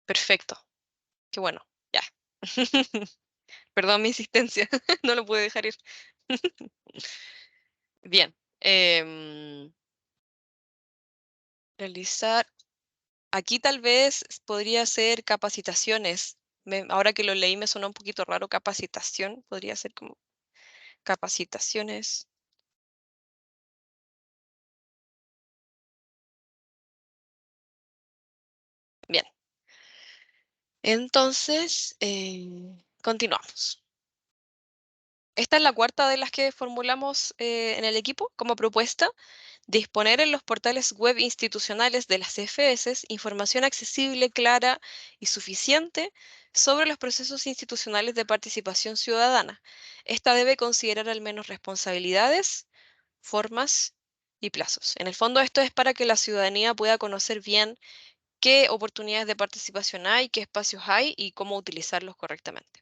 Perfecto. Qué bueno. Ya. Perdón mi insistencia. No lo pude dejar ir. Bien. Realizar. Aquí tal vez podría ser capacitaciones. Ahora que lo leí me sonó un poquito raro capacitación. Podría ser como capacitaciones. Bien. Entonces, continuamos. Esta es la cuarta de las que formulamos en el equipo como propuesta: disponer en los portales web institucionales de las CFS información accesible, clara y suficiente sobre los procesos institucionales de participación ciudadana. Esta debe considerar al menos responsabilidades, formas y plazos. En el fondo, esto es para que la ciudadanía pueda conocer bien qué oportunidades de participación hay, qué espacios hay y cómo utilizarlos correctamente.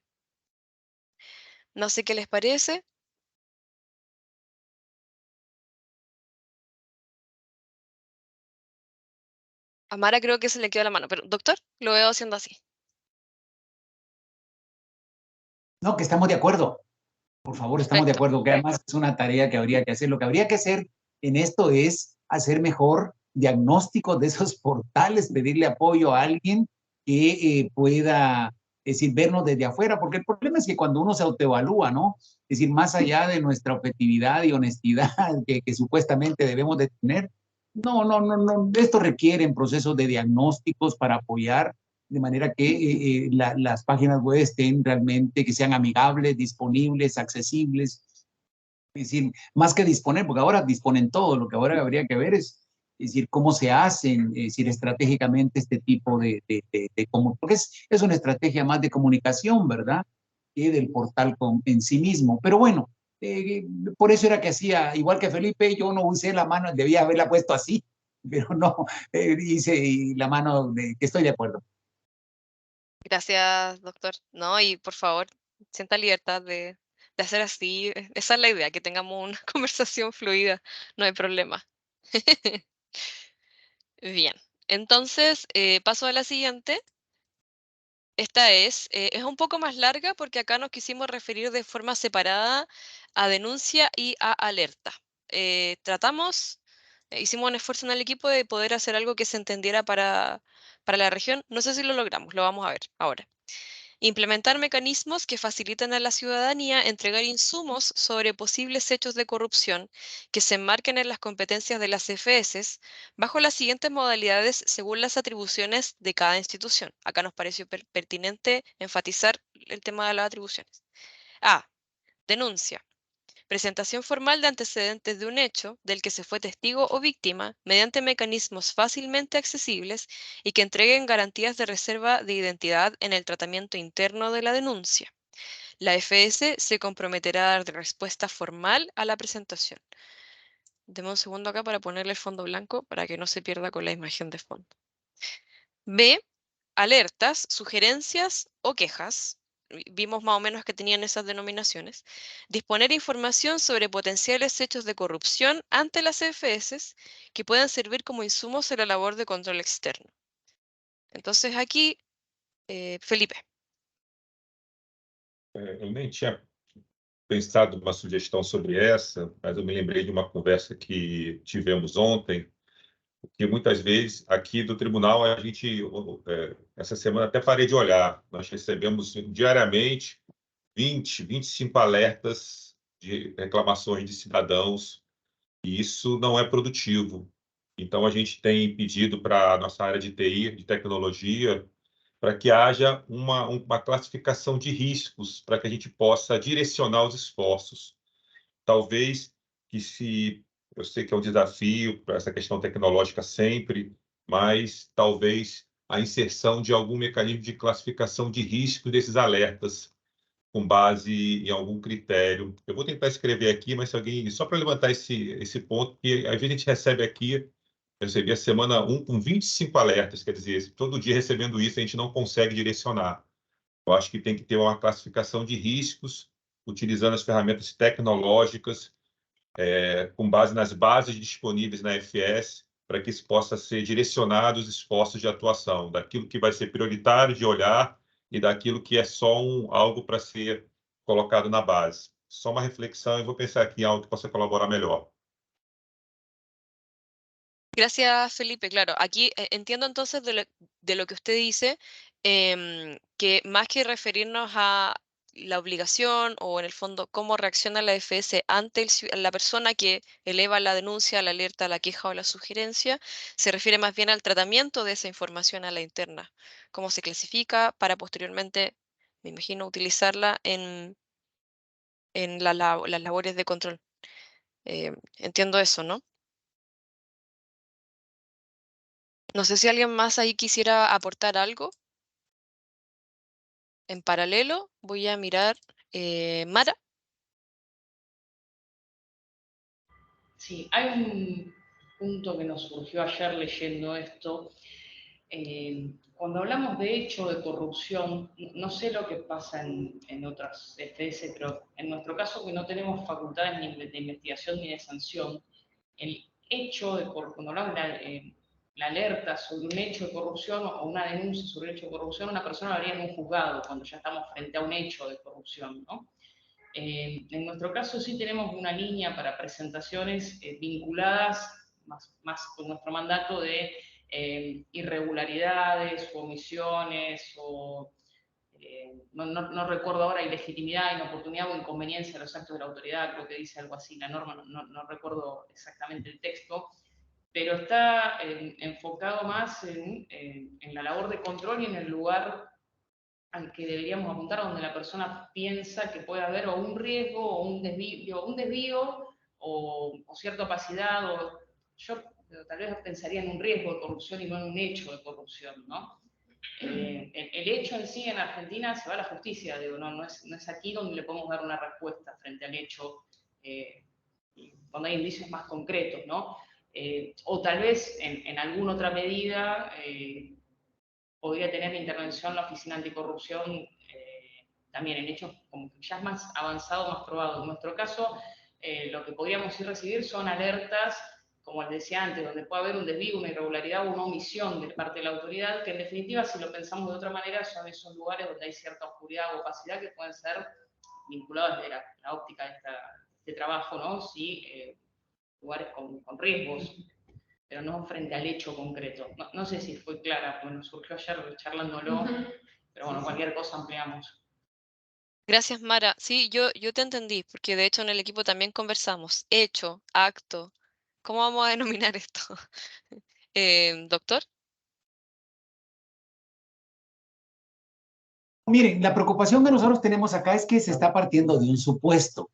No sé qué les parece. A Mara creo que se le quedó la mano, pero doctor, lo veo haciendo así. No, que estamos de acuerdo. Por favor, estamos de acuerdo, que además es una tarea que habría que hacer. Lo que habría que hacer en esto es hacer mejor diagnóstico de esos portales, pedirle apoyo a alguien que pueda, es decir, vernos desde afuera, porque el problema es que cuando uno se autoevalúa, ¿no? Es decir, más allá de nuestra objetividad y honestidad que supuestamente debemos de tener, No. Esto requiere procesos de diagnósticos para apoyar, de manera que las páginas web estén realmente, que sean amigables, disponibles, accesibles. Es decir, más que disponer, porque ahora disponen todo, lo que ahora habría que ver es decir, cómo se hacen, es decir, estratégicamente este tipo porque es una estrategia más de comunicación, ¿verdad? Que del portal en sí mismo. Pero bueno, por eso era que hacía, igual que Felipe, yo no usé la mano, debía haberla puesto así, pero no, hice la mano de que estoy de acuerdo. Gracias, doctor. No, y por favor, sienta libertad de hacer así. Esa es la idea, que tengamos una conversación fluida, no hay problema. Bien, entonces paso a la siguiente. Esta es un poco más larga porque acá nos quisimos referir de forma separada a denuncia y a alerta. Hicimos un esfuerzo en el equipo de poder hacer algo que se entendiera para la región. No sé si lo logramos, lo vamos a ver ahora. Implementar mecanismos que faciliten a la ciudadanía entregar insumos sobre posibles hechos de corrupción que se enmarquen en las competencias de las CFS bajo las siguientes modalidades según las atribuciones de cada institución. Acá nos pareció pertinente enfatizar el tema de las atribuciones. A. Denuncia. Presentación formal de antecedentes de un hecho del que se fue testigo o víctima mediante mecanismos fácilmente accesibles y que entreguen garantías de reserva de identidad en el tratamiento interno de la denuncia. La FS se comprometerá a dar respuesta formal a la presentación. Deme un segundo acá para ponerle el fondo blanco para que no se pierda con la imagen de fondo. B. Alertas, sugerencias o quejas. Vimos más o menos que tenían esas denominaciones. Disponer información sobre potenciales hechos de corrupción ante las CFS que puedan servir como insumos en la labor de control externo. Entonces aquí, Felipe. Eu nem tinha pensado uma sugestão sobre essa, mas eu me lembrei de uma conversa que tivemos ontem, que muitas vezes aqui do tribunal a gente, essa semana até parei de olhar, nós recebemos diariamente 25 alertas de reclamações de cidadãos, e isso não é produtivo. Então, a gente tem pedido para a nossa área de TI, de tecnologia, para que haja uma classificação de riscos, para que a gente possa direcionar os esforços. Talvez eu sei que é um desafio para essa questão tecnológica sempre, mas talvez a inserção de algum mecanismo de classificação de risco desses alertas, com base em algum critério. Eu vou tentar escrever aqui, mas se alguém... Só para levantar esse ponto, que às vezes a gente recebe aqui, eu recebi a semana 1 com 25 alertas, quer dizer, todo dia recebendo isso, a gente não consegue direcionar. Eu acho que tem que ter uma classificação de riscos, utilizando as ferramentas tecnológicas, com base nas bases disponíveis na FS, para que isso possa ser direcionado os esforços de atuação, daquilo que vai ser prioritário de olhar e daquilo que é só algo para ser colocado na base. Só uma reflexão, eu vou pensar aqui em algo que possa colaborar melhor. Gracias, Felipe. Claro, aquí entiendo entonces de lo que usted dice, que más que referirnos a la obligación o en el fondo cómo reacciona la FS ante la persona que eleva la denuncia, la alerta, la queja o la sugerencia, se refiere más bien al tratamiento de esa información a la interna, cómo se clasifica para posteriormente, me imagino, utilizarla en las labores de control. Entiendo eso, ¿no? No sé si alguien más ahí quisiera aportar algo. En paralelo, voy a mirar Mara. Sí, hay un punto que nos surgió ayer leyendo esto. Cuando hablamos de hecho de corrupción, no sé lo que pasa en otras FS, pero en nuestro caso que no tenemos facultades ni de investigación ni de sanción, el hecho de cuando hablamos de la alerta sobre un hecho de corrupción o una denuncia sobre un hecho de corrupción, una persona lo haría en un juzgado cuando ya estamos frente a un hecho de corrupción, ¿no? En nuestro caso sí tenemos una línea para presentaciones vinculadas más con nuestro mandato de irregularidades o omisiones o no recuerdo ahora, ilegitimidad, inoportunidad o inconveniencia de los actos de la autoridad, creo que dice algo así la norma, no recuerdo exactamente el texto, pero está enfocado más en la labor de control y en el lugar al que deberíamos apuntar, donde la persona piensa que puede haber o un riesgo o un desvío o cierta opacidad, o yo tal vez pensaría en un riesgo de corrupción y no en un hecho de corrupción, ¿no? El hecho en sí en Argentina se va a la justicia, digo, no es aquí donde le podemos dar una respuesta frente al hecho, cuando hay indicios más concretos, ¿no? O tal vez en alguna otra medida podría tener la intervención la Oficina Anticorrupción también en hechos como que ya es más avanzado, más probado. En nuestro caso, lo que podríamos ir recibir son alertas, como les decía antes, donde puede haber un desvío, una irregularidad o una omisión de parte de la autoridad, que en definitiva, si lo pensamos de otra manera, son esos lugares donde hay cierta oscuridad o opacidad que pueden ser vinculados desde la óptica de este trabajo, ¿no? Sí, lugares con riesgos, pero no frente al hecho concreto. No sé si fue clara, bueno, surgió ayer charlándolo, pero bueno, cualquier cosa ampliamos. Gracias, Mara. Sí, yo te entendí, porque de hecho en el equipo también conversamos. Hecho, acto. ¿Cómo vamos a denominar esto? ¿Doctor? Miren, la preocupación que nosotros tenemos acá es que se está partiendo de un supuesto.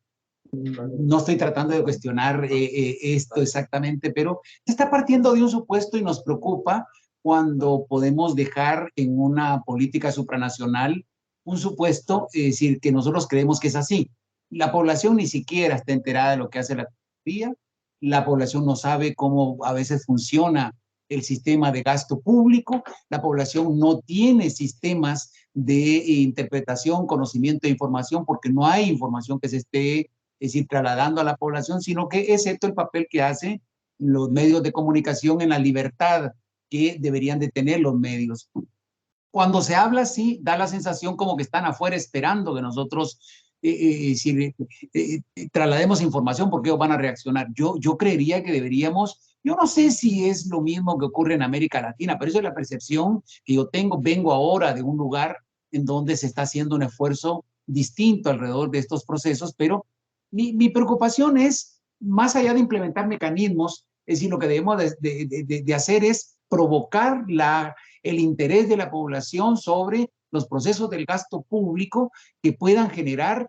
No estoy tratando de cuestionar esto exactamente, pero se está partiendo de un supuesto y nos preocupa cuando podemos dejar en una política supranacional un supuesto, es decir, que nosotros creemos que es así. La población ni siquiera está enterada de lo que hace la Contraloría, la población no sabe cómo a veces funciona el sistema de gasto público, la población no tiene sistemas de interpretación, conocimiento de información, porque no hay información que se esté, es decir, trasladando a la población, sino que excepto el papel que hacen los medios de comunicación en la libertad que deberían de tener los medios. Cuando se habla así, da la sensación como que están afuera esperando que nosotros traslademos información porque ellos van a reaccionar. Yo creería que deberíamos, yo no sé si es lo mismo que ocurre en América Latina, pero eso es la percepción que yo tengo. Vengo ahora de un lugar en donde se está haciendo un esfuerzo distinto alrededor de estos procesos, pero mi preocupación es, más allá de implementar mecanismos, es decir, lo que debemos de hacer es provocar el interés de la población sobre los procesos del gasto público que puedan generar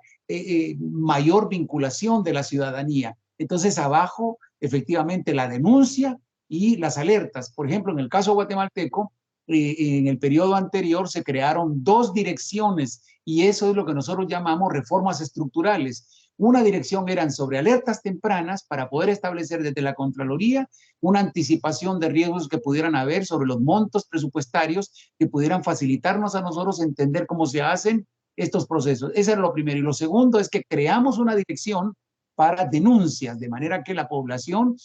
mayor vinculación de la ciudadanía. Entonces, abajo, efectivamente, la denuncia y las alertas. Por ejemplo, en el caso guatemalteco, en el periodo anterior se crearon 2 direcciones y eso es lo que nosotros llamamos reformas estructurales. Una dirección eran sobre alertas tempranas para poder establecer desde la Contraloría una anticipación de riesgos que pudieran haber sobre los montos presupuestarios que pudieran facilitarnos a nosotros entender cómo se hacen estos procesos. Eso era lo primero. Y lo segundo es que creamos una dirección para denuncias, de manera que la población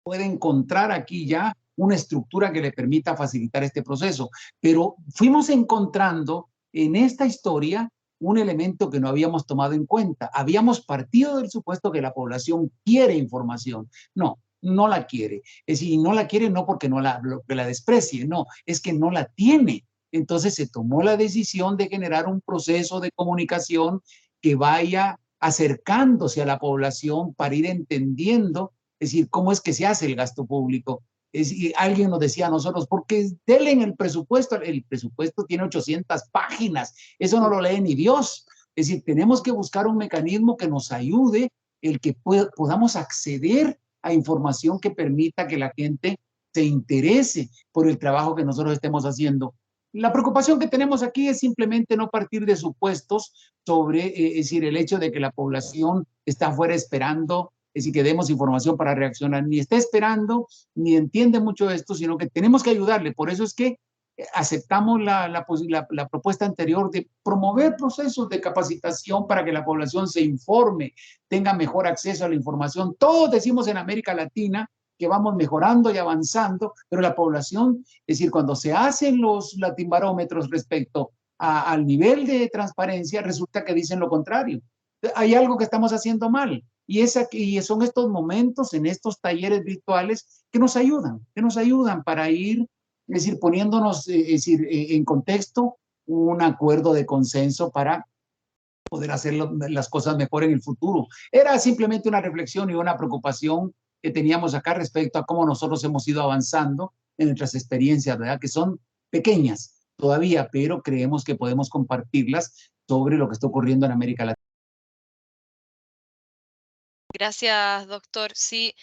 puede encontrar aquí ya una estructura que le permita facilitar este proceso. Pero fuimos encontrando en esta historia un elemento que no habíamos tomado en cuenta. Habíamos partido del supuesto que la población quiere información. No, no la quiere. Es decir, no la quiere no porque que la desprecie, no, es que no la tiene. Entonces se tomó la decisión de generar un proceso de comunicación que vaya acercándose a la población para ir entendiendo, es decir, cómo es que se hace el gasto público. Alguien nos decía a nosotros, porque denle en el presupuesto tiene 800 páginas, eso no lo lee ni Dios. Es decir, tenemos que buscar un mecanismo que nos ayude, el que podamos acceder a información que permita que la gente se interese por el trabajo que nosotros estemos haciendo. La preocupación que tenemos aquí es simplemente no partir de supuestos sobre, es decir, el hecho de que la población está afuera esperando, es decir, que demos información para reaccionar, ni está esperando, ni entiende mucho esto, sino que tenemos que ayudarle. Por eso es que aceptamos la propuesta anterior de promover procesos de capacitación para que la población se informe, tenga mejor acceso a la información. Todos decimos en América Latina que vamos mejorando y avanzando, pero la población, es decir, cuando se hacen los latimbarómetros respecto al nivel de transparencia, resulta que dicen lo contrario. Hay algo que estamos haciendo mal. Y son estos momentos en estos talleres virtuales que nos ayudan para ir, es decir, poniéndonos en contexto un acuerdo de consenso para poder hacer las cosas mejor en el futuro. Era simplemente una reflexión y una preocupación que teníamos acá respecto a cómo nosotros hemos ido avanzando en nuestras experiencias, ¿verdad? Que son pequeñas todavía, pero creemos que podemos compartirlas sobre lo que está ocurriendo en América Latina. Gracias, doctor. Sí,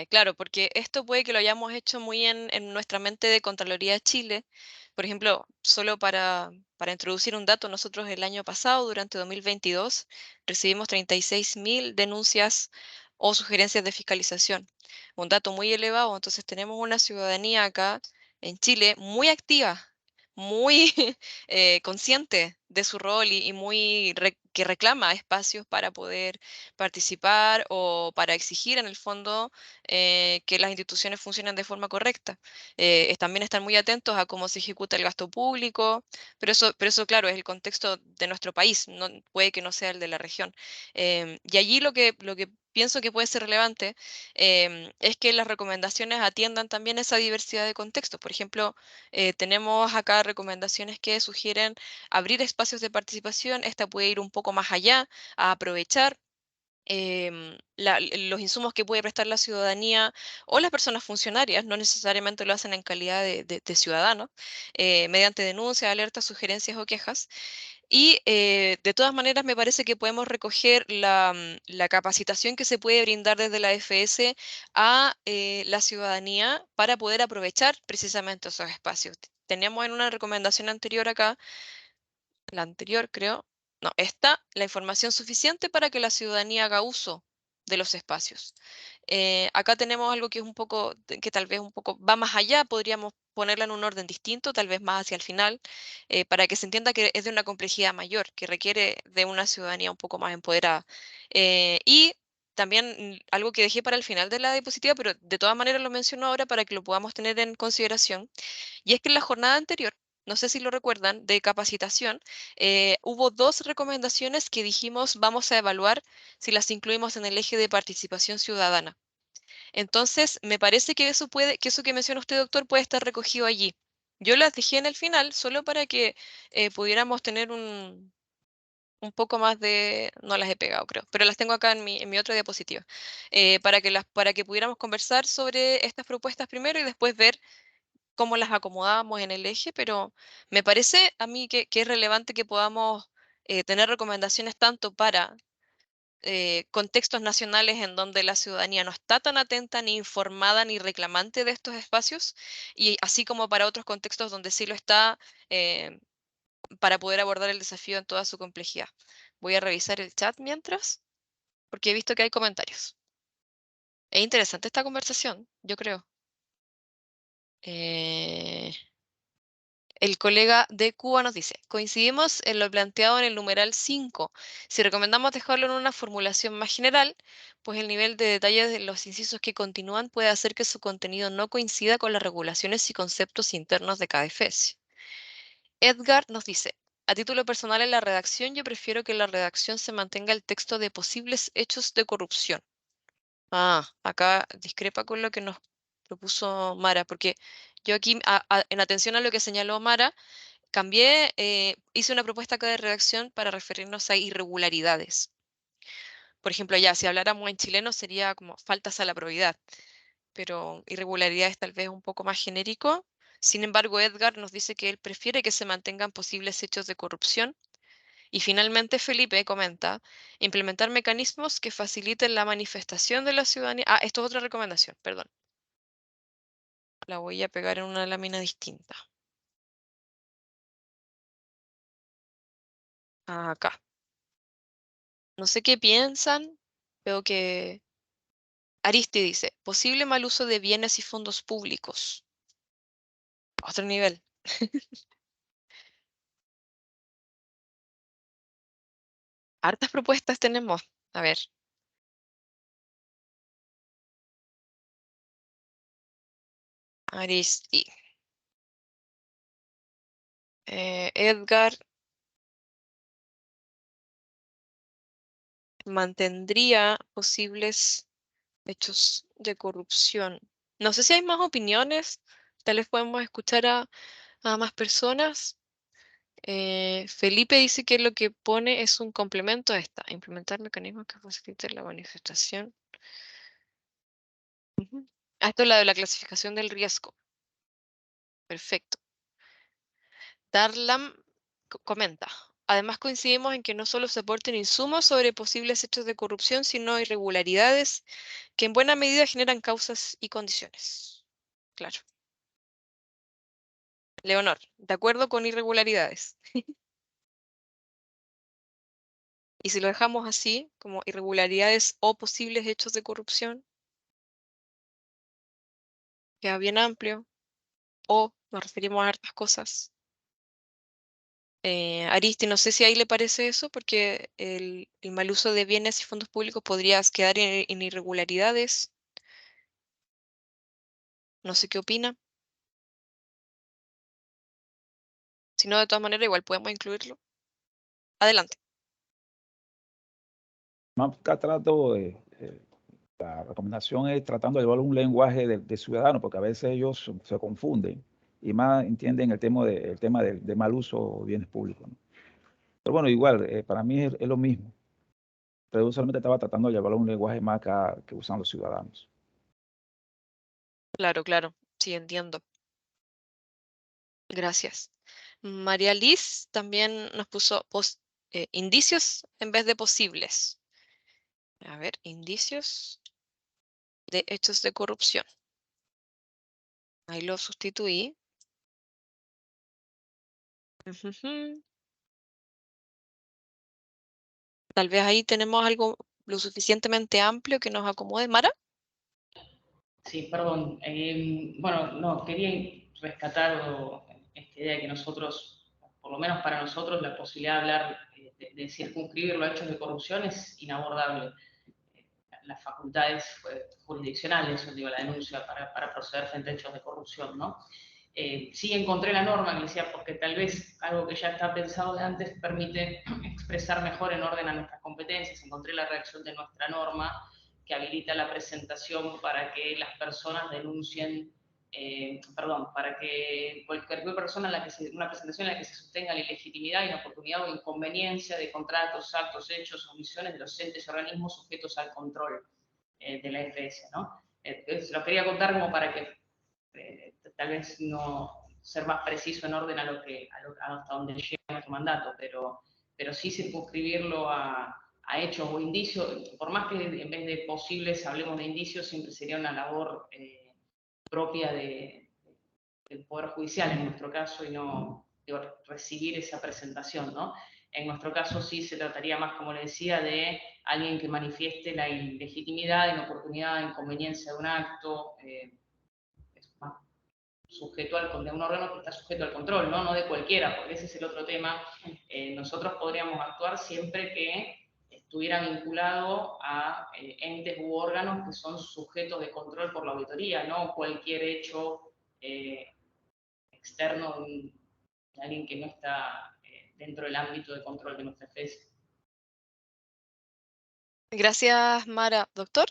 claro, porque esto puede que lo hayamos hecho muy en nuestra mente de Contraloría de Chile. Por ejemplo, solo para introducir un dato, nosotros el año pasado, durante 2022, recibimos 36.000 denuncias o sugerencias de fiscalización. Un dato muy elevado, entonces tenemos una ciudadanía acá en Chile muy activa, muy consciente de su rol y muy que reclama espacios para poder participar o para exigir en el fondo que las instituciones funcionen de forma correcta. También están muy atentos a cómo se ejecuta el gasto público, pero eso claro, es el contexto de nuestro país, no, puede que no sea el de la región. Y allí lo que pienso que puede ser relevante es que las recomendaciones atiendan también esa diversidad de contextos. Por ejemplo, tenemos acá recomendaciones que sugieren abrir espacios de participación. Esta puede ir un poco más allá, a aprovechar los insumos que puede prestar la ciudadanía o las personas funcionarias, no necesariamente lo hacen en calidad de ciudadanos, mediante denuncias, alertas, sugerencias o quejas. Y de todas maneras me parece que podemos recoger la capacitación que se puede brindar desde la AFS a la ciudadanía para poder aprovechar precisamente esos espacios. Tenemos en una recomendación anterior acá, la anterior creo, no, está la información suficiente para que la ciudadanía haga uso de los espacios. Acá tenemos algo que es un poco, que tal vez un poco va más allá, podríamos ponerla en un orden distinto, tal vez más hacia el final, para que se entienda que es de una complejidad mayor, que requiere de una ciudadanía un poco más empoderada. Y también algo que dejé para el final de la diapositiva, pero de todas maneras lo menciono ahora para que lo podamos tener en consideración, y es que en la jornada anterior, no sé si lo recuerdan, de capacitación, hubo dos recomendaciones que dijimos vamos a evaluar si las incluimos en el eje de participación ciudadana. Entonces, me parece que eso que menciona usted, doctor, puede estar recogido allí. Yo las dejé en el final solo para que pudiéramos tener un poco más de... No las he pegado, creo, pero las tengo acá en mi otra diapositiva. Para que pudiéramos conversar sobre estas propuestas primero y después ver cómo las acomodamos en el eje, pero me parece a mí que es relevante que podamos tener recomendaciones tanto para contextos nacionales en donde la ciudadanía no está tan atenta, ni informada, ni reclamante de estos espacios, y así como para otros contextos donde sí lo está, eh, para poder abordar el desafío en toda su complejidad. Voy a revisar el chat mientras, porque he visto que hay comentarios. Es interesante esta conversación, yo creo. El colega de Cuba nos dice, coincidimos en lo planteado en el numeral 5. Si recomendamos dejarlo en una formulación más general, pues el nivel de detalle de los incisos que continúan puede hacer que su contenido no coincida con las regulaciones y conceptos internos de cada especie. Edgar nos dice, a título personal en la redacción, yo prefiero que en la redacción se mantenga el texto de posibles hechos de corrupción. Ah, acá discrepa con lo que nos propuso Mara, porque yo aquí, en atención a lo que señaló Mara, cambié, hice una propuesta acá de redacción para referirnos a irregularidades. Por ejemplo, ya, si habláramos en chileno sería como faltas a la probidad, pero irregularidades tal vez un poco más genérico. Sin embargo, Edgar nos dice que él prefiere que se mantengan posibles hechos de corrupción. Y finalmente Felipe comenta, implementar mecanismos que faciliten la manifestación de la ciudadanía. Ah, esto es otra recomendación, perdón. La voy a pegar en una lámina distinta. Acá. No sé qué piensan, veo que Aristi dice, posible mal uso de bienes y fondos públicos. Otro nivel. Hartas propuestas tenemos. A ver. Aristi. Edgar mantendría posibles hechos de corrupción. No sé si hay más opiniones. Tal vez podemos escuchar a más personas. Felipe dice que lo que pone es un complemento a esta. Implementar mecanismos que faciliten la manifestación. Ujú. Esto es la de la clasificación del riesgo. Perfecto. Darlam comenta. Además coincidimos en que no solo se aporten insumos sobre posibles hechos de corrupción, sino irregularidades que en buena medida generan causas y condiciones. Claro. Leonor, de acuerdo con irregularidades. Y si lo dejamos así, como irregularidades o posibles hechos de corrupción, queda bien amplio, o nos referimos a hartas cosas. Aristi, no sé si ahí le parece eso, porque el mal uso de bienes y fondos públicos podría quedar en irregularidades. No sé qué opina. Si no, de todas maneras, igual podemos incluirlo. Adelante. Acá trato la recomendación es tratando de llevar un lenguaje de ciudadano, porque a veces ellos se confunden y más entienden el tema de mal uso de bienes públicos, ¿no? Pero bueno, igual, para mí es lo mismo. Pero yo solamente estaba tratando de llevar un lenguaje más acá que usan los ciudadanos. Claro, claro. Sí, entiendo. Gracias. María Liz también nos puso indicios en vez de posibles. A ver, indicios de hechos de corrupción. Ahí lo sustituí. Ujujú. Tal vez ahí tenemos algo lo suficientemente amplio que nos acomode. ¿Mara? Sí, perdón. Bueno, no, quería rescatar esta idea de que nosotros, por lo menos para nosotros, la posibilidad de hablar, de circunscribir los hechos de corrupción es inabordable. Las facultades jurisdiccionales, digo, la denuncia para proceder frente a hechos de corrupción, ¿no? Sí encontré la norma que decía, porque tal vez algo que ya está pensado de antes permite expresar mejor en orden a nuestras competencias. Encontré la redacción de nuestra norma que habilita la presentación para que las personas denuncien, para que cualquier persona, una presentación en la que se sostenga la ilegitimidad, inoportunidad o inconveniencia de contratos, actos, hechos, omisiones de los entes y organismos sujetos al control de la EFS, ¿no? Lo quería contar como para que tal vez no ser más preciso en orden a hasta donde llega nuestro mandato, pero sí circunscribirlo a hechos o indicios, por más que en vez de posibles hablemos de indicios, siempre sería una labor propia del Poder Judicial en nuestro caso y no recibir esa presentación, ¿no? En nuestro caso sí se trataría más, como le decía, de alguien que manifieste la ilegitimidad, inoportunidad, inconveniencia de un acto, sujeto de un órgano que está sujeto al control, ¿no? No de cualquiera, porque ese es el otro tema. Nosotros podríamos actuar siempre que estuviera vinculado a entes u órganos que son sujetos de control por la auditoría, no cualquier hecho externo de alguien que no está dentro del ámbito de control de nuestra FES. Gracias, Mara. ¿Doctor?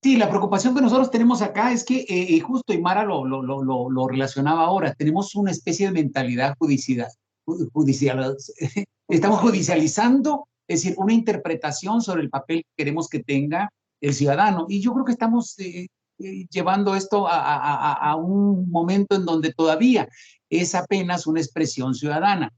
Sí, la preocupación que nosotros tenemos acá es que, justo y Mara lo relacionaba ahora, tenemos una especie de mentalidad judicial. Estamos judicializando, es decir, una interpretación sobre el papel que queremos que tenga el ciudadano. Y yo creo que estamos llevando esto a un momento en donde todavía es apenas una expresión ciudadana.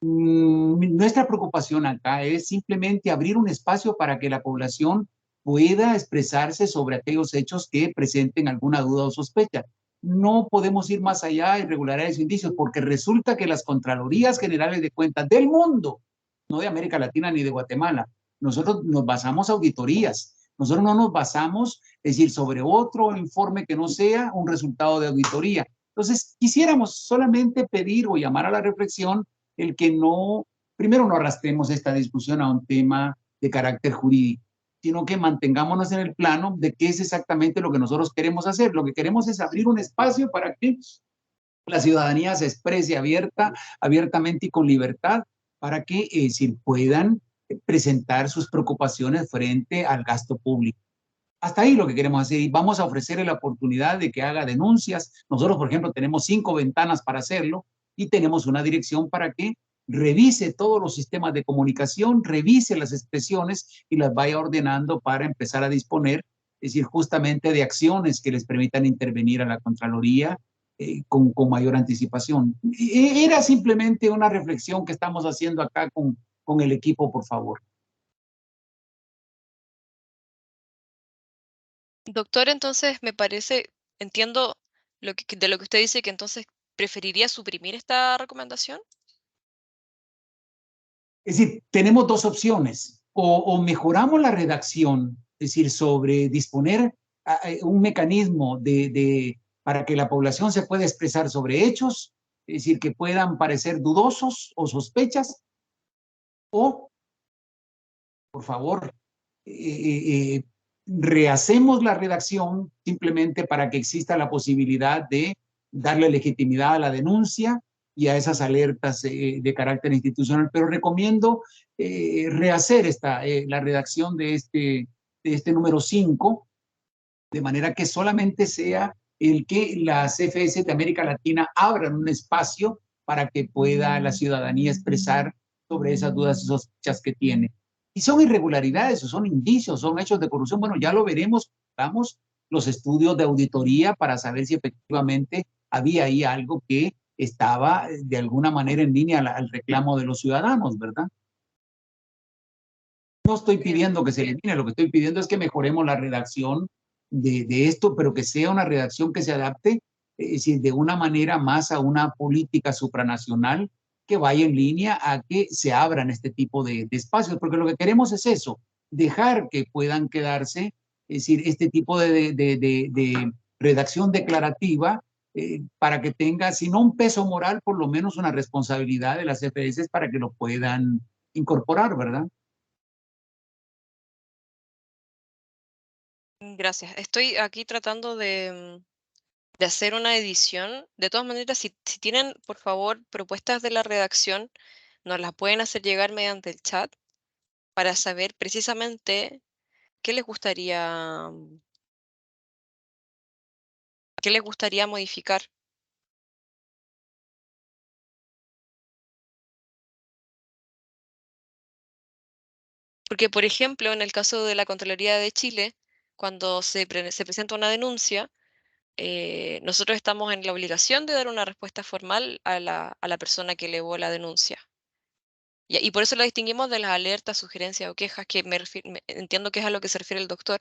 Nuestra preocupación acá es simplemente abrir un espacio para que la población pueda expresarse sobre aquellos hechos que presenten alguna duda o sospecha. No podemos ir más allá de irregularidades e indicios, porque resulta que las Contralorías Generales de Cuentas del mundo, no de América Latina ni de Guatemala, nosotros nos basamos auditorías. Nosotros no nos basamos, es decir, sobre otro informe que no sea un resultado de auditoría. Entonces, quisiéramos solamente pedir o llamar a la reflexión el que no, primero no arrastremos esta discusión a un tema de carácter jurídico, sino que mantengámonos en el plano de qué es exactamente lo que nosotros queremos hacer. Lo que queremos es abrir un espacio para que la ciudadanía se exprese abiertamente y con libertad, para que puedan presentar sus preocupaciones frente al gasto público. Hasta ahí lo que queremos hacer, y vamos a ofrecerle la oportunidad de que haga denuncias. Nosotros, por ejemplo, tenemos 5 ventanas para hacerlo y tenemos una dirección para que revise todos los sistemas de comunicación, revise las expresiones y las vaya ordenando para empezar a disponer, es decir, justamente de acciones que les permitan intervenir a la Contraloría con mayor anticipación. Era simplemente una reflexión que estamos haciendo acá con el equipo, por favor. Doctor, entonces me parece, entiendo de lo que usted dice, que entonces preferiría suprimir esta recomendación. Es decir, tenemos dos opciones. O mejoramos la redacción, es decir, sobre disponer un mecanismo para que la población se pueda expresar sobre hechos, es decir, que puedan parecer dudosos o sospechas, o, por favor, rehacemos la redacción simplemente para que exista la posibilidad de darle legitimidad a la denuncia y a esas alertas de carácter institucional, pero recomiendo rehacer la redacción de este número 5, de manera que solamente sea el que las CFS de América Latina abran un espacio para que pueda la ciudadanía expresar sobre esas dudas y sospechas que tiene. Y son irregularidades, o son indicios, son hechos de corrupción, bueno, ya lo veremos, vamos, los estudios de auditoría para saber si efectivamente había ahí algo que estaba de alguna manera en línea al reclamo de los ciudadanos, ¿verdad? No estoy pidiendo que se elimine, lo que estoy pidiendo es que mejoremos la redacción de esto, pero que sea una redacción que se adapte, es decir, de una manera más a una política supranacional que vaya en línea a que se abran este tipo de espacios, porque lo que queremos es eso, dejar que puedan quedarse, es decir, este tipo de redacción declarativa para que tenga, si no un peso moral, por lo menos una responsabilidad de las EPS para que lo puedan incorporar, ¿verdad? Gracias. Estoy aquí tratando de hacer una edición. De todas maneras, si tienen, por favor, propuestas de la redacción, nos las pueden hacer llegar mediante el chat para saber precisamente qué les gustaría, modificar. Porque, por ejemplo, en el caso de la Contraloría de Chile, cuando se presenta una denuncia, nosotros estamos en la obligación de dar una respuesta formal a la persona que elevó la denuncia. Y por eso la distinguimos de las alertas, sugerencias o quejas, que entiendo que es a lo que se refiere el doctor,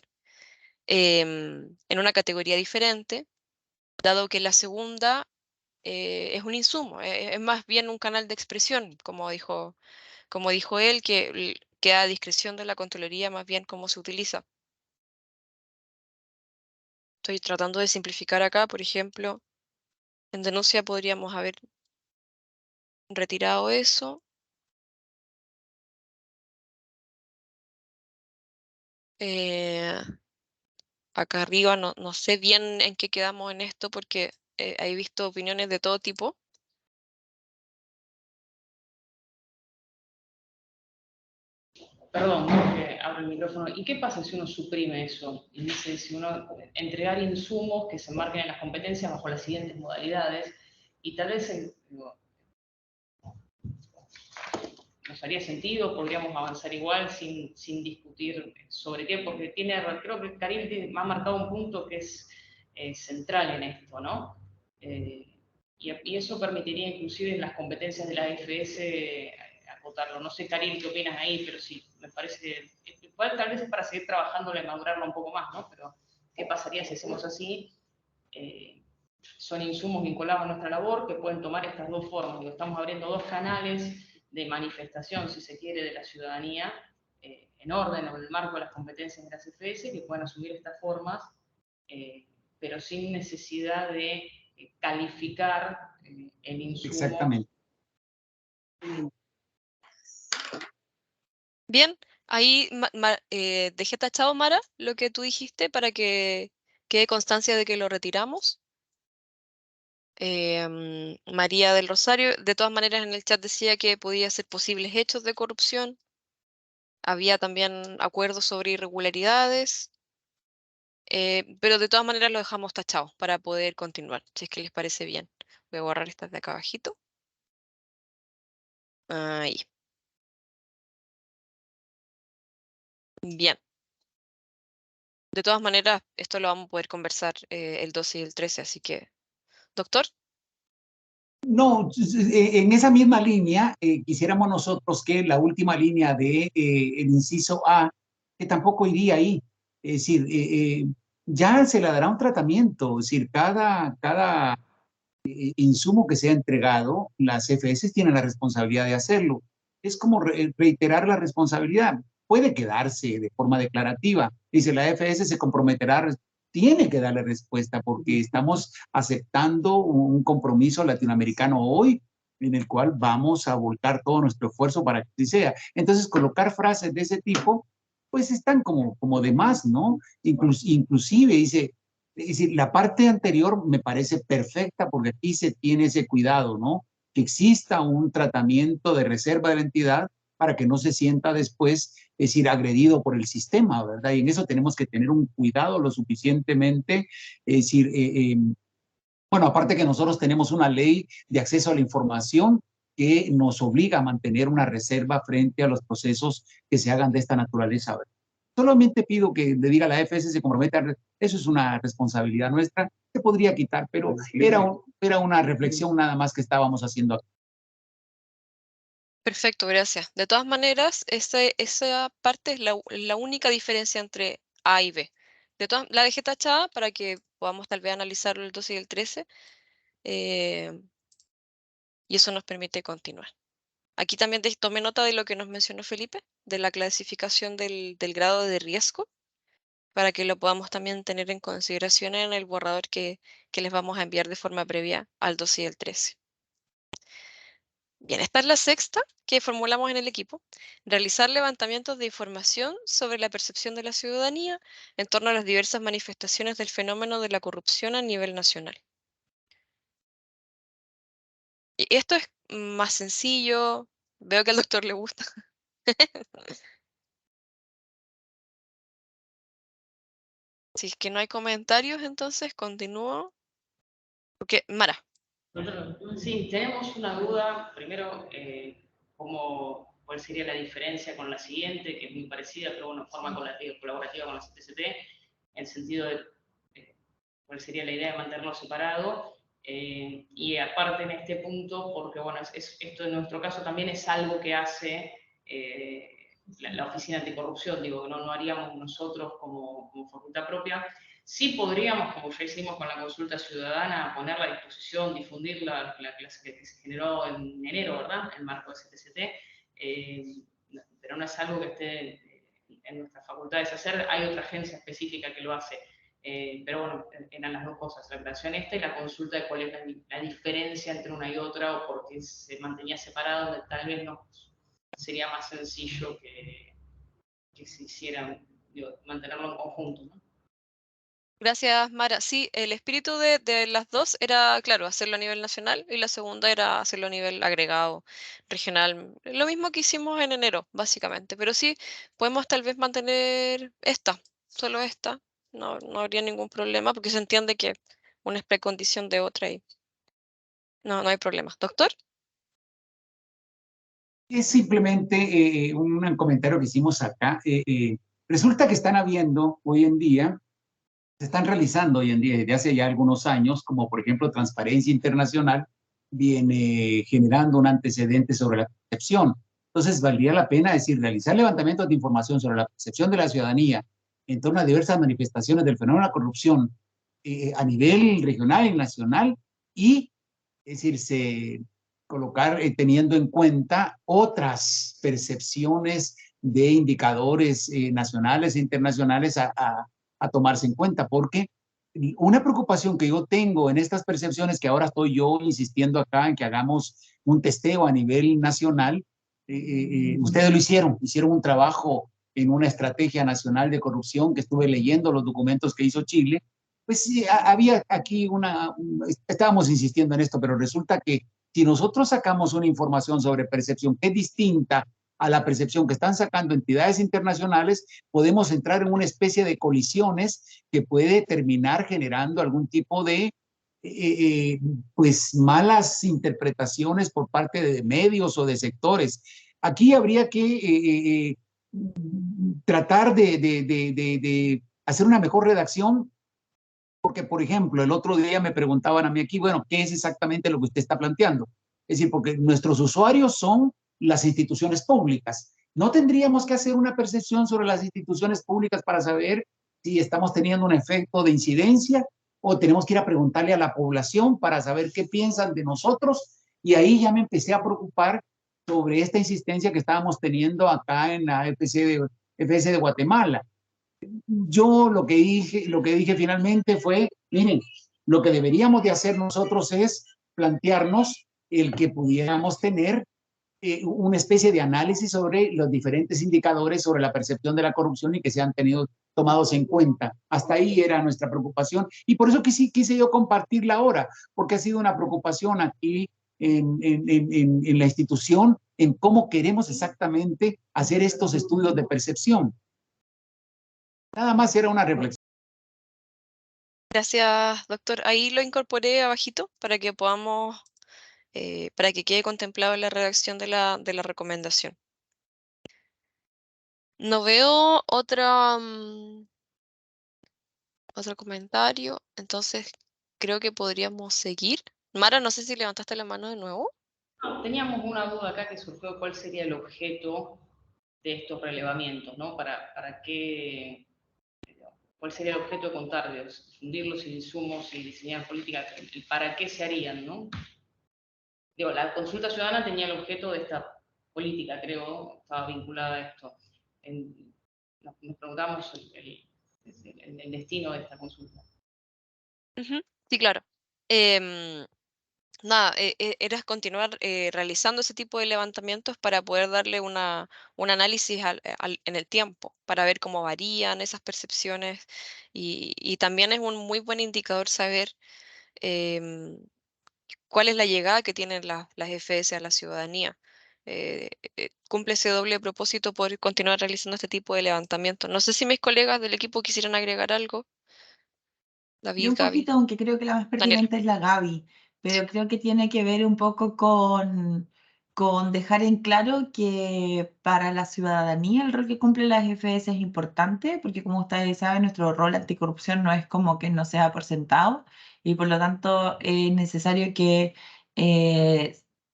en una categoría diferente, dado que la segunda es un insumo, es más bien un canal de expresión, como dijo él, que queda a discreción de la Contraloría más bien cómo se utiliza. Estoy tratando de simplificar acá, por ejemplo, en denuncia podríamos haber retirado eso. Acá arriba no sé bien en qué quedamos en esto porque he visto opiniones de todo tipo. Perdón, que abro el micrófono. ¿Y qué pasa si uno suprime eso? Y dice, si uno entregar insumos que se marquen en las competencias bajo las siguientes modalidades, y tal vez nos haría sentido, podríamos avanzar igual sin discutir sobre qué, porque creo que Karim me ha marcado un punto que es central en esto, ¿no? Y eso permitiría inclusive en las competencias de la AFS acotarlo. No sé, Karim, qué opinas ahí, pero sí, me parece que igual tal vez es para seguir trabajándolo y madurarlo un poco más, ¿no? Pero, ¿qué pasaría si hacemos así? Son insumos vinculados a nuestra labor que pueden tomar estas dos formas. Estamos abriendo dos canales de manifestación, si se quiere, de la ciudadanía en orden o en el marco de las competencias de las CFS que pueden asumir estas formas, pero sin necesidad de calificar el insumo. Exactamente. Bien, ahí dejé tachado, Mara, lo que tú dijiste para que quede constancia de que lo retiramos. María del Rosario, de todas maneras en el chat decía que podía ser posibles hechos de corrupción. Había también acuerdos sobre irregularidades, pero de todas maneras lo dejamos tachado para poder continuar, si es que les parece bien. Voy a borrar estas de acá abajito. Ahí. Bien. De todas maneras, esto lo vamos a poder conversar el 12 y el 13, así que, doctor. No, en esa misma línea, quisiéramos nosotros que la última línea de el inciso A, que tampoco iría ahí, es decir, ya se le dará un tratamiento, es decir, cada insumo que sea entregado, las CFS tienen la responsabilidad de hacerlo. Es como reiterar la responsabilidad. Puede quedarse de forma declarativa. Dice, la FS se comprometerá, tiene que darle respuesta porque estamos aceptando un compromiso latinoamericano hoy en el cual vamos a volcar todo nuestro esfuerzo para que así sea. Entonces, colocar frases de ese tipo, pues están como de más, ¿no? Inclusive dice, es decir, la parte anterior me parece perfecta porque aquí se tiene ese cuidado, ¿no? Que exista un tratamiento de reserva de la entidad para que no se sienta después, es decir, agredido por el sistema, ¿verdad? Y en eso tenemos que tener un cuidado lo suficientemente, es decir, bueno, aparte que nosotros tenemos una ley de acceso a la información que nos obliga a mantener una reserva frente a los procesos que se hagan de esta naturaleza, ¿verdad? Solamente pido que le diga a la FS se comprometa, eso es una responsabilidad nuestra, se podría quitar, pero era una reflexión nada más que estábamos haciendo aquí. Perfecto, gracias. De todas maneras, esa parte es la única diferencia entre A y B. La dejé tachada para que podamos tal vez analizarlo el 12 y el 13. Y eso nos permite continuar. Aquí también tomé nota de lo que nos mencionó Felipe, de la clasificación del grado de riesgo, para que lo podamos también tener en consideración en el borrador que les vamos a enviar de forma previa al 12 y el 13. Bien, esta es la sexta que formulamos en el equipo. Realizar levantamientos de información sobre la percepción de la ciudadanía en torno a las diversas manifestaciones del fenómeno de la corrupción a nivel nacional. Y esto es más sencillo. Veo que al doctor le gusta. Si es que no hay comentarios, entonces continúo. Porque, Mara. Sí, tenemos una duda. Primero, ¿cuál sería la diferencia con la siguiente, que es muy parecida, pero bueno, forma colaborativa con la CTCT, en el sentido de cuál sería la idea de mantenerlo separado? Y aparte en este punto, porque bueno, esto en nuestro caso también es algo que hace la Oficina Anticorrupción, digo, que no haríamos nosotros como facultad propia. Sí podríamos, como ya hicimos con la consulta ciudadana, ponerla a disposición, difundir la clase que se generó en enero, ¿verdad?, en marco de CTCT, pero no es algo que esté en nuestras facultades hacer, hay otra agencia específica que lo hace. Pero bueno, eran las dos cosas, la creación esta y la consulta de cuál es la diferencia entre una y otra, o por qué se mantenía separado, donde tal vez no sería más sencillo que se hicieran, mantenerlo en conjunto, ¿no? Gracias, Mara. Sí, el espíritu de las dos era, claro, hacerlo a nivel nacional, y la segunda era hacerlo a nivel agregado, regional. Lo mismo que hicimos en enero, básicamente. Pero sí, podemos tal vez mantener solo esta. No habría ningún problema porque se entiende que una es precondición de otra y no hay problema. ¿Doctor? Es simplemente un comentario que hicimos acá. Resulta que están habiendo hoy en día, se están realizando hoy en día desde hace ya algunos años, como por ejemplo Transparencia Internacional viene generando un antecedente sobre la percepción. Entonces, valdría la pena decir, realizar levantamientos de información sobre la percepción de la ciudadanía en torno a diversas manifestaciones del fenómeno de la corrupción a nivel regional y nacional, y es decir, colocar teniendo en cuenta otras percepciones de indicadores nacionales e internacionales a tomarse en cuenta, porque una preocupación que yo tengo en estas percepciones, que ahora estoy yo insistiendo acá en que hagamos un testeo a nivel nacional, ustedes lo hicieron un trabajo en una estrategia nacional de corrupción, que estuve leyendo los documentos que hizo Chile, pues sí, había aquí estábamos insistiendo en esto, pero resulta que si nosotros sacamos una información sobre percepción que es distinta a la percepción que están sacando entidades internacionales, podemos entrar en una especie de colisiones que puede terminar generando algún tipo de pues malas interpretaciones por parte de medios o de sectores. Aquí habría que tratar de hacer una mejor redacción, porque, por ejemplo, el otro día me preguntaban a mí aquí, bueno, ¿qué es exactamente lo que usted está planteando? Es decir, porque nuestros usuarios son las instituciones públicas. ¿No tendríamos que hacer una percepción sobre las instituciones públicas para saber si estamos teniendo un efecto de incidencia o tenemos que ir a preguntarle a la población para saber qué piensan de nosotros? Y ahí ya me empecé a preocupar sobre esta insistencia que estábamos teniendo acá en la FS de Guatemala. Yo lo que dije finalmente fue, miren, lo que deberíamos de hacer nosotros es plantearnos el que pudiéramos tener una especie de análisis sobre los diferentes indicadores sobre la percepción de la corrupción y que sean tomados en cuenta. Hasta ahí era nuestra preocupación y por eso quise yo compartirla ahora, porque ha sido una preocupación aquí en la institución, en cómo queremos exactamente hacer estos estudios de percepción. Nada más era una reflexión. Gracias, doctor. Ahí lo incorporé abajito para que podamos, para que quede contemplado en la redacción de la recomendación. No veo otro comentario, entonces creo que podríamos seguir. Mara, no sé si levantaste la mano de nuevo. No, teníamos una duda acá que surgió, ¿cuál sería el objeto de estos relevamientos, ¿no? ¿Para qué? ¿Cuál sería el objeto de contar, de difundir los insumos y diseñar políticas? ¿Para qué se harían, no? Digo, la consulta ciudadana tenía el objeto de esta política, creo, estaba vinculada a esto. Nos preguntamos el destino de esta consulta. Sí, claro. Nada, era continuar realizando ese tipo de levantamientos para poder darle un análisis en el tiempo, para ver cómo varían esas percepciones y también es un muy buen indicador saber cuál es la llegada que tienen las FS a la ciudadanía. Cumple ese doble propósito por continuar realizando este tipo de levantamientos. No sé si mis colegas del equipo quisieran agregar algo. David, Yo un Gaby. poquito, aunque creo que la más Daniel. pertinente es la Gaby, pero creo que tiene que ver un poco con dejar en claro que para la ciudadanía el rol que cumple la FS es importante, porque como ustedes saben, nuestro rol anticorrupción no es como que no sea por sentado, y por lo tanto es necesario que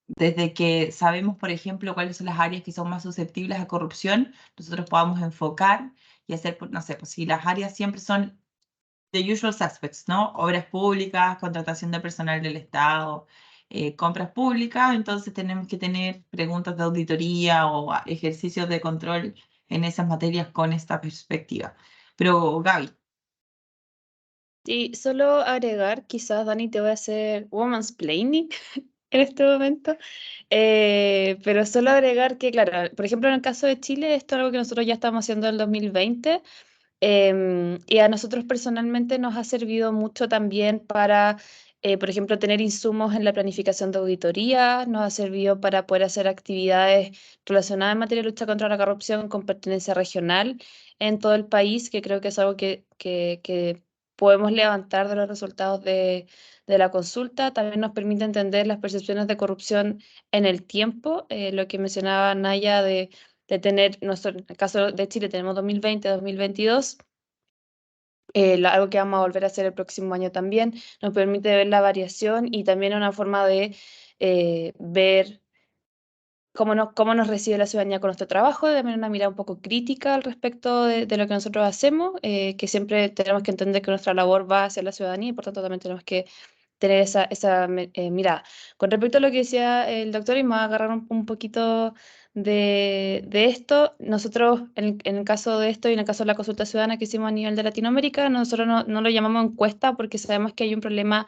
desde que sabemos, por ejemplo, cuáles son las áreas que son más susceptibles a corrupción, nosotros podamos enfocar y hacer, no sé, pues si las áreas siempre son the usual suspects, ¿no? Obras públicas, contratación de personal del Estado, compras públicas, entonces tenemos que tener preguntas de auditoría o ejercicios de control en esas materias con esta perspectiva. Pero Gaby. Sí, solo agregar, quizás Dani te voy a hacer womansplaining en este momento, pero solo agregar que, claro, por ejemplo, en el caso de Chile, esto es algo que nosotros ya estamos haciendo en el 2020. Y a nosotros personalmente nos ha servido mucho también para, por ejemplo, tener insumos en la planificación de auditoría, nos ha servido para poder hacer actividades relacionadas en materia de lucha contra la corrupción con pertenencia regional en todo el país, que creo que es algo que podemos levantar de los resultados de la consulta. También nos permite entender las percepciones de corrupción en el tiempo, lo que mencionaba Naya de tener, en el caso de Chile tenemos 2020, 2022, algo que vamos a volver a hacer el próximo año también, nos permite ver la variación y también una forma de ver cómo nos recibe la ciudadanía con nuestro trabajo, de también una mirada un poco crítica al respecto de lo que nosotros hacemos, que siempre tenemos que entender que nuestra labor va hacia la ciudadanía y por tanto también tenemos que tener esa mirada. Con respecto a lo que decía el doctor, y me voy a agarrar un poquito de esto, nosotros en el caso de esto y en el caso de la consulta ciudadana que hicimos a nivel de Latinoamérica, nosotros no lo llamamos encuesta porque sabemos que hay un problema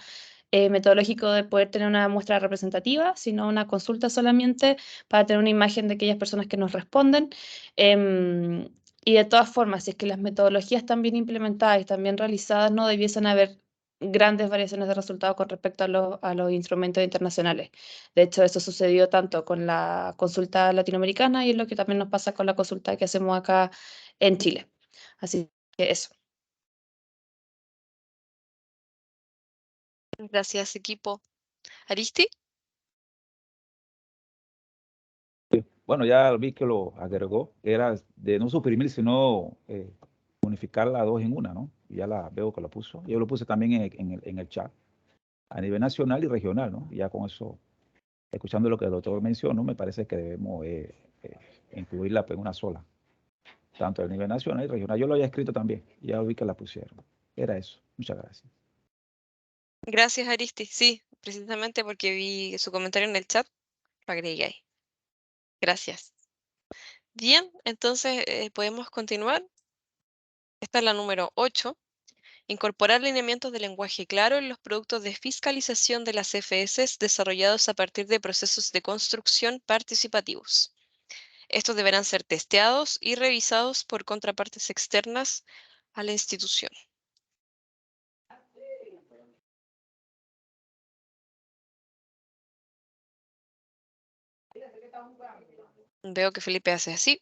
metodológico de poder tener una muestra representativa, sino una consulta solamente para tener una imagen de aquellas personas que nos responden. Y de todas formas, si es que las metodologías están bien implementadas y están bien realizadas, no debiesen haber grandes variaciones de resultados con respecto a los instrumentos internacionales. De hecho, eso sucedió tanto con la consulta latinoamericana y es lo que también nos pasa con la consulta que hacemos acá en Chile. Así que eso. Gracias, equipo. ¿Aristi? Bueno, ya vi que lo agregó, era de no suprimir, sino unificar las dos en una, ¿no? Y ya la veo que lo puso. Yo lo puse también en el chat, a nivel nacional y regional, ¿no? Y ya con eso, escuchando lo que el doctor mencionó, me parece que debemos incluirla en una sola, tanto a nivel nacional y regional. Yo lo había escrito también, ya vi que la pusieron. Era eso. Muchas gracias. Gracias, Aristi. Sí, precisamente porque vi su comentario en el chat, lo agregué ahí. Gracias. Bien, entonces podemos continuar. Esta es la número 8. Incorporar lineamientos de lenguaje claro en los productos de fiscalización de las CFS desarrollados a partir de procesos de construcción participativos. Estos deberán ser testeados y revisados por contrapartes externas a la institución. Veo que Felipe hace así.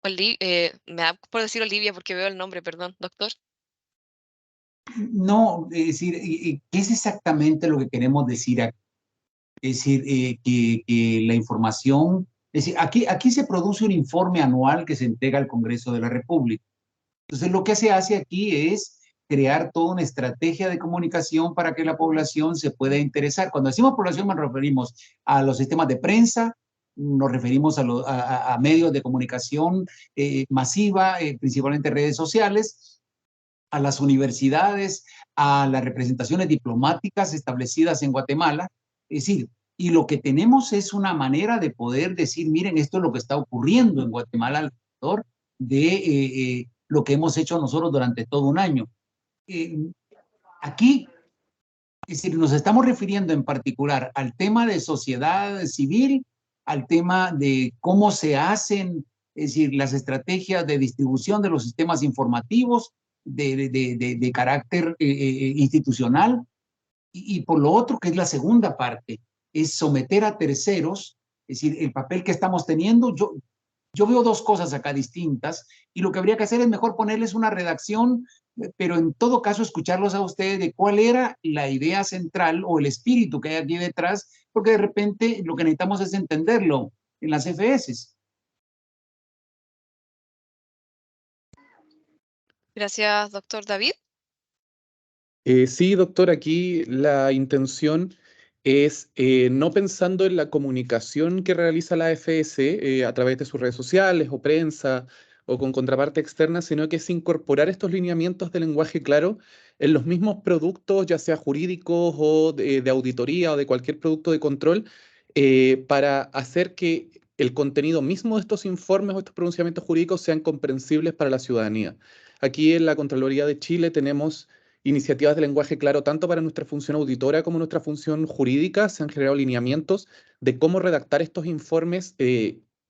Me da por decir Olivia porque veo el nombre, perdón, doctor. No, es decir, ¿qué es exactamente lo que queremos decir aquí? Es decir, que la información, es decir, aquí se produce un informe anual que se entrega al Congreso de la República. Entonces, lo que se hace aquí es crear toda una estrategia de comunicación para que la población se pueda interesar. Cuando decimos población, nos referimos a los sistemas de prensa, nos referimos a medios de comunicación masiva, principalmente redes sociales, a las universidades, a las representaciones diplomáticas establecidas en Guatemala. Es decir, y lo que tenemos es una manera de poder decir, miren, esto es lo que está ocurriendo en Guatemala alrededor de lo que hemos hecho nosotros durante todo un año. Aquí, es decir, nos estamos refiriendo en particular al tema de sociedad civil, al tema de cómo se hacen, es decir, las estrategias de distribución de los sistemas informativos de carácter institucional, y por lo otro, que es la segunda parte, es someter a terceros, es decir, el papel que estamos teniendo. Yo veo dos cosas acá distintas y lo que habría que hacer es mejor ponerles una redacción, pero en todo caso escucharlos a ustedes de cuál era la idea central o el espíritu que hay aquí detrás, porque de repente lo que necesitamos es entenderlo en las FS. Gracias, doctor David. Sí, doctor, aquí la intención es no pensando en la comunicación que realiza la AFS a través de sus redes sociales o prensa o con contraparte externa, sino que es incorporar estos lineamientos de lenguaje claro en los mismos productos, ya sea jurídicos o de auditoría o de cualquier producto de control, para hacer que el contenido mismo de estos informes o estos pronunciamientos jurídicos sean comprensibles para la ciudadanía. Aquí en la Contraloría de Chile tenemos iniciativas de lenguaje claro tanto para nuestra función auditora como nuestra función jurídica. Se han generado lineamientos de cómo redactar estos informes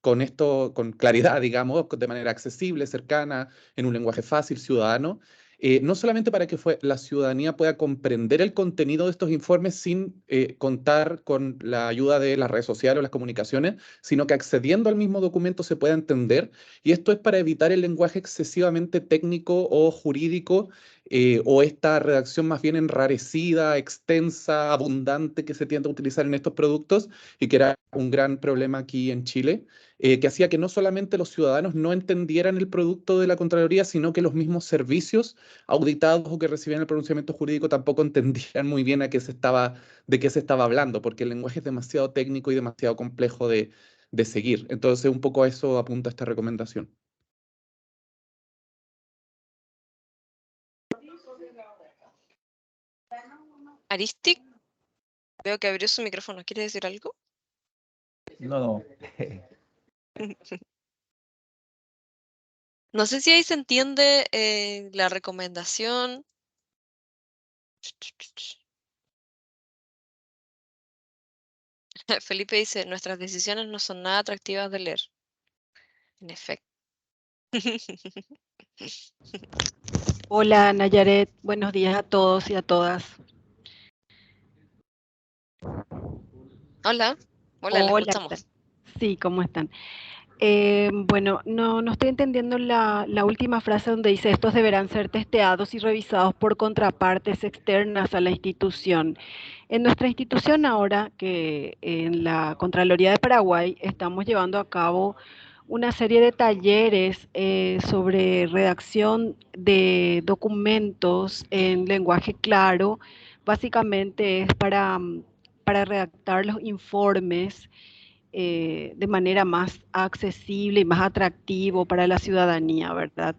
con claridad, digamos, de manera accesible, cercana, en un lenguaje fácil, ciudadano. No solamente para que la ciudadanía pueda comprender el contenido de estos informes sin contar con la ayuda de las redes sociales o las comunicaciones, sino que accediendo al mismo documento se pueda entender. Y esto es para evitar el lenguaje excesivamente técnico o jurídico, o esta redacción más bien enrarecida, extensa, abundante que se tiende a utilizar en estos productos y que era un gran problema aquí en Chile, que hacía que no solamente los ciudadanos no entendieran el producto de la Contraloría, sino que los mismos servicios auditados o que recibían el pronunciamiento jurídico tampoco entendían muy bien de qué se estaba hablando, porque el lenguaje es demasiado técnico y demasiado complejo de seguir. Entonces, un poco a eso apunta esta recomendación. Aristi, veo que abrió su micrófono. ¿Quiere decir algo? No. No sé si ahí se entiende la recomendación. Felipe dice, nuestras decisiones no son nada atractivas de leer. En efecto. Hola Nayaret, buenos días a todos y a todas. Hola, hola, la Hola, ¿qué escuchamos. tal? Sí, ¿cómo están? Bueno, no estoy entendiendo la última frase donde dice estos deberán ser testeados y revisados por contrapartes externas a la institución. En nuestra institución ahora, que en la Contraloría de Paraguay, estamos llevando a cabo una serie de talleres sobre redacción de documentos en lenguaje claro. Básicamente es para redactar los informes de manera más accesible y más atractivo para la ciudadanía, ¿verdad?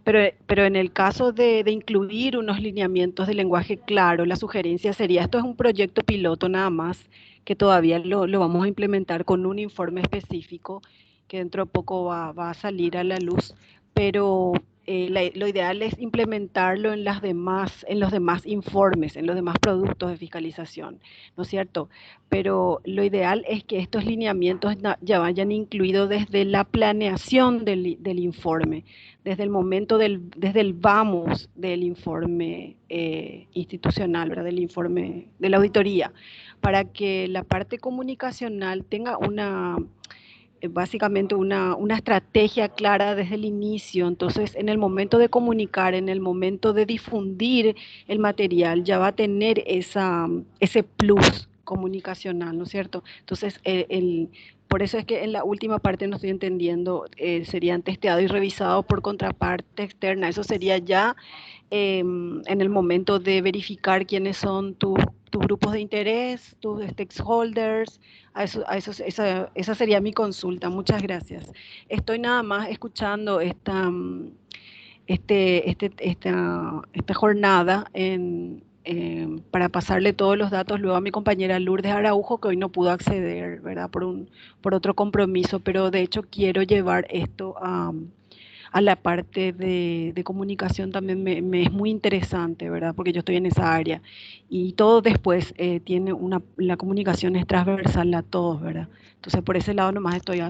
Pero en el caso de incluir unos lineamientos de lenguaje claro, la sugerencia sería, esto es un proyecto piloto nada más, que todavía lo vamos a implementar con un informe específico, que dentro de poco va a salir a la luz, pero lo ideal es implementarlo en los demás informes, en los demás productos de fiscalización, ¿no es cierto? Pero lo ideal es que estos lineamientos ya vayan incluidos desde la planeación del informe, desde el momento desde el vamos del informe institucional, ¿verdad? Del informe de la auditoría, para que la parte comunicacional tenga básicamente una estrategia clara desde el inicio. Entonces, en el momento de comunicar, en el momento de difundir el material, ya va a tener ese plus comunicacional, ¿no es cierto? Entonces, por eso es que en la última parte no estoy entendiendo, serían testeados y revisados por contraparte externa. Eso sería ya en el momento de verificar quiénes son tus grupos de interés, tus stakeholders. Esa sería mi consulta. Muchas gracias. Estoy nada más escuchando esta jornada para pasarle todos los datos luego a mi compañera Lourdes Araujo, que hoy no pudo acceder, ¿verdad? Por otro compromiso, pero de hecho quiero llevar esto a la parte de comunicación. También me es muy interesante, ¿verdad? Porque yo estoy en esa área y todo después tiene la comunicación es transversal a todos, ¿verdad? Entonces por ese lado nomás estoy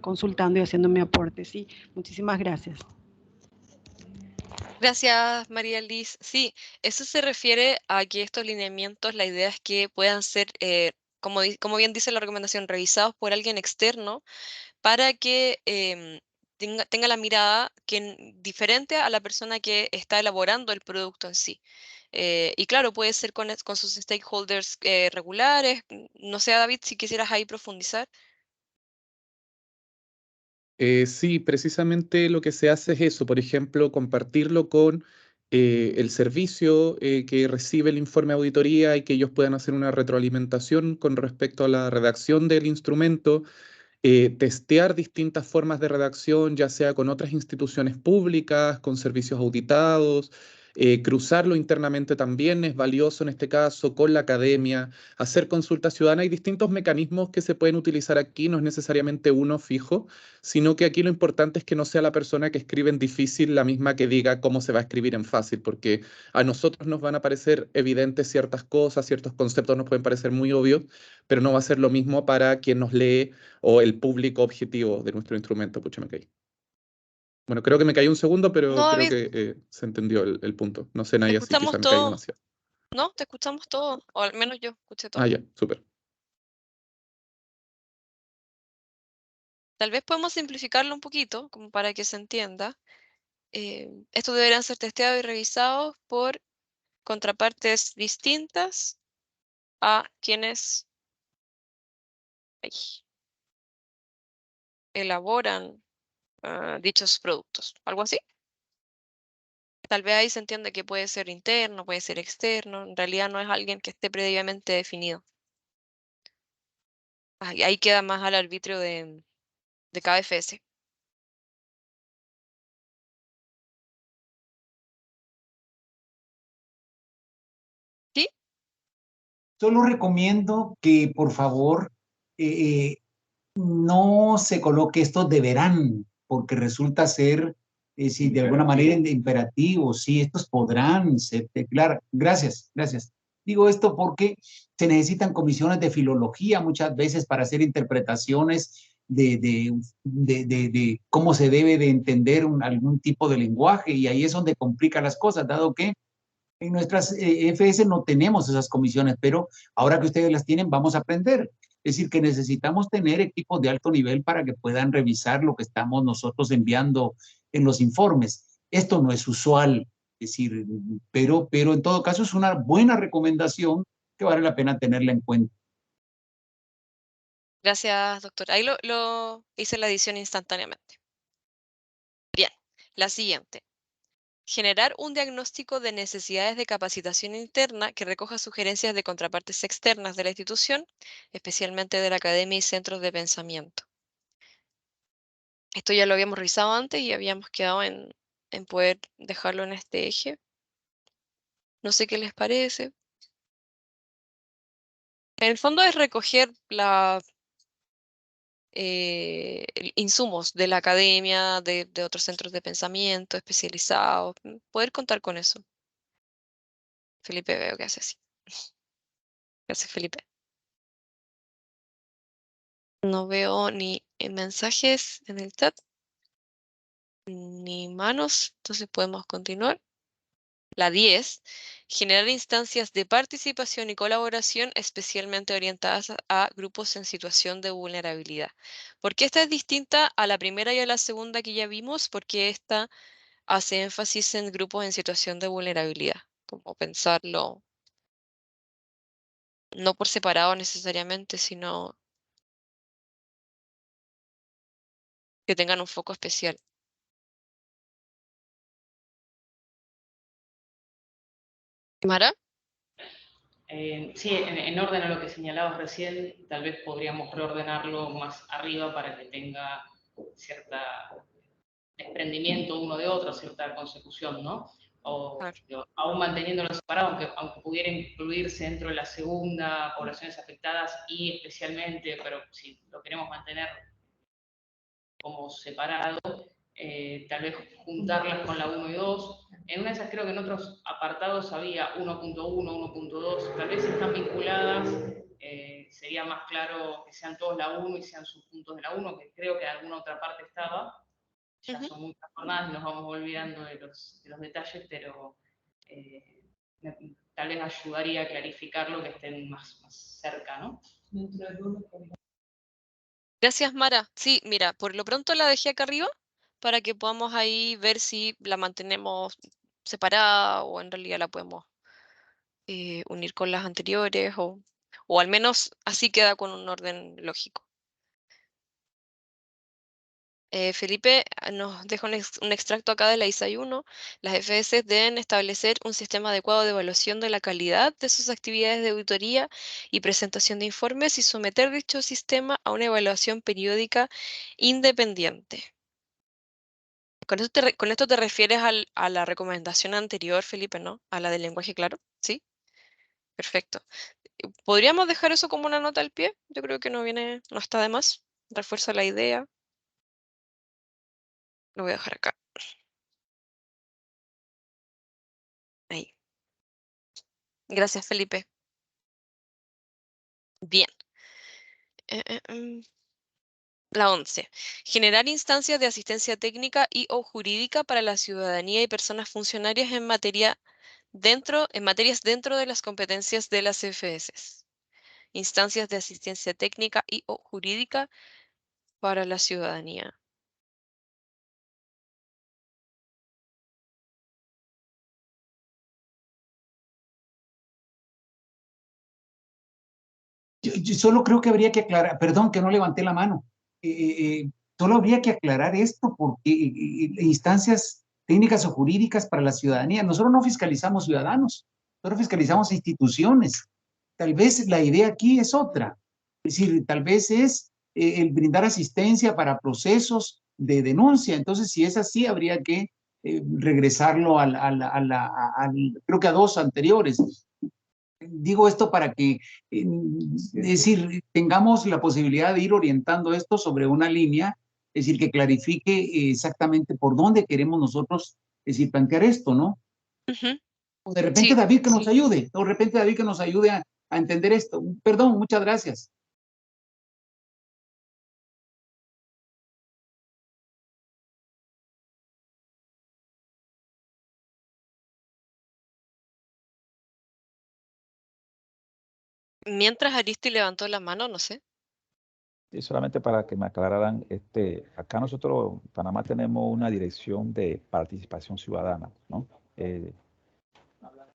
consultando y haciendo mi aporte. Sí, muchísimas gracias. Gracias, María Liz. Sí, eso se refiere a que estos lineamientos, la idea es que puedan ser, como bien dice la recomendación, revisados por alguien externo para que tenga la mirada diferente a la persona que está elaborando el producto en sí. Y claro, puede ser con sus stakeholders regulares. No sé, David, si quisieras ahí profundizar. Sí, precisamente lo que se hace es eso, por ejemplo, compartirlo con el servicio que recibe el informe de auditoría y que ellos puedan hacer una retroalimentación con respecto a la redacción del instrumento, testear distintas formas de redacción, ya sea con otras instituciones públicas, con servicios auditados, cruzarlo internamente también es valioso en este caso, con la academia, hacer consulta ciudadana. Hay distintos mecanismos que se pueden utilizar aquí, no es necesariamente uno fijo, sino que aquí lo importante es que no sea la persona que escribe en difícil la misma que diga cómo se va a escribir en fácil, porque a nosotros nos van a parecer evidentes ciertas cosas, ciertos conceptos nos pueden parecer muy obvios, pero no va a ser lo mismo para quien nos lee o el público objetivo de nuestro instrumento. Pucha, me caí. Bueno, creo que me caí un segundo, pero No, creo David, que se entendió el punto. No sé, te Naya, si escuchamos quizá me caí todo. demasiado. No, te escuchamos todo, o al menos yo escuché todo. Ah, ya, súper. Tal vez podemos simplificarlo un poquito, como para que se entienda. Estos deberán ser testeados y revisados por contrapartes distintas a quienes elaboran dichos productos. ¿Algo así? Tal vez ahí se entiende que puede ser interno, puede ser externo. En realidad no es alguien que esté previamente definido. Ahí queda más al arbitrio de cada FS. ¿Sí? Solo recomiendo que, por favor, no se coloque estos deberán, porque resulta ser, si de alguna manera imperativo, sí, estos podrán ser, claro, gracias. Digo esto porque se necesitan comisiones de filología muchas veces para hacer interpretaciones de cómo se debe de entender algún tipo de lenguaje, y ahí es donde complica las cosas, dado que en nuestras FS no tenemos esas comisiones, pero ahora que ustedes las tienen, vamos a aprender. Es decir, que necesitamos tener equipos de alto nivel para que puedan revisar lo que estamos nosotros enviando en los informes. Esto no es usual, es decir, pero en todo caso es una buena recomendación que vale la pena tenerla en cuenta. Gracias, doctor. Ahí lo hice la edición instantáneamente. Bien, la siguiente. Generar un diagnóstico de necesidades de capacitación interna que recoja sugerencias de contrapartes externas de la institución, especialmente de la academia y centros de pensamiento. Esto ya lo habíamos revisado antes y habíamos quedado en poder dejarlo en este eje. No sé qué les parece. En el fondo es recoger insumos de la academia, de otros centros de pensamiento especializados, poder contar con eso. Felipe veo que hace así. Gracias, Felipe. No veo ni mensajes en el chat, ni manos, entonces podemos continuar. La 10, generar instancias de participación y colaboración especialmente orientadas a grupos en situación de vulnerabilidad. ¿Por qué esta es distinta a la primera y a la segunda que ya vimos? Porque esta hace énfasis en grupos en situación de vulnerabilidad, como pensarlo no por separado necesariamente, sino que tengan un foco especial. ¿Mara? Sí, en orden a lo que señalabas recién, tal vez podríamos reordenarlo más arriba para que tenga cierta desprendimiento uno de otro, cierta consecución, ¿no? O aún manteniéndolo separado, aunque pudiera incluirse dentro de la segunda, poblaciones afectadas y especialmente, pero si lo queremos mantener como separado, tal vez juntarlas con la 1 y 2. En una de esas creo que en otros apartados había 1.1, 1.2, tal vez si están vinculadas, sería más claro que sean todos la 1 y sean subpuntos de la 1, que creo que en alguna otra parte estaba. Ya son muchas jornadas y nos vamos olvidando de los detalles, pero tal vez ayudaría a clarificarlo, que estén más cerca, ¿no? Gracias, Mara. Sí, mira, por lo pronto la dejé acá arriba para que podamos ahí ver si la mantenemos separada o en realidad la podemos unir con las anteriores o al menos así queda con un orden lógico. Felipe nos deja un extracto acá de la ISAI 1. Las FS deben establecer un sistema adecuado de evaluación de la calidad de sus actividades de auditoría y presentación de informes y someter dicho sistema a una evaluación periódica independiente. Con esto te refieres a la recomendación anterior, Felipe, ¿no? A la del lenguaje claro, ¿sí? Perfecto. ¿Podríamos dejar eso como una nota al pie? Yo creo que no está de más. Refuerza la idea. Lo voy a dejar acá. Ahí. Gracias, Felipe. Bien. La 11. Generar instancias de asistencia técnica y o jurídica para la ciudadanía y personas funcionarias en materias dentro de las competencias de las FS. Instancias de asistencia técnica y o jurídica para la ciudadanía. Yo solo creo que habría que aclarar, perdón que no levanté la mano, solo habría que aclarar esto porque instancias técnicas o jurídicas para la ciudadanía, nosotros no fiscalizamos ciudadanos, nosotros fiscalizamos instituciones. Tal vez la idea aquí es otra, es decir, tal vez es el brindar asistencia para procesos de denuncia. Entonces, si es así, habría que regresarlo creo que a dos anteriores. Digo esto para que, es decir, tengamos la posibilidad de ir orientando esto sobre una línea, es decir, que clarifique exactamente por dónde queremos nosotros, es decir, plantear esto, ¿no? O de repente David que nos ayude, o de repente David que nos ayude a entender esto. Perdón, muchas gracias. Mientras Aristi levantó la mano, no sé. Y solamente para que me aclararan, acá nosotros en Panamá tenemos una dirección de participación ciudadana, ¿no?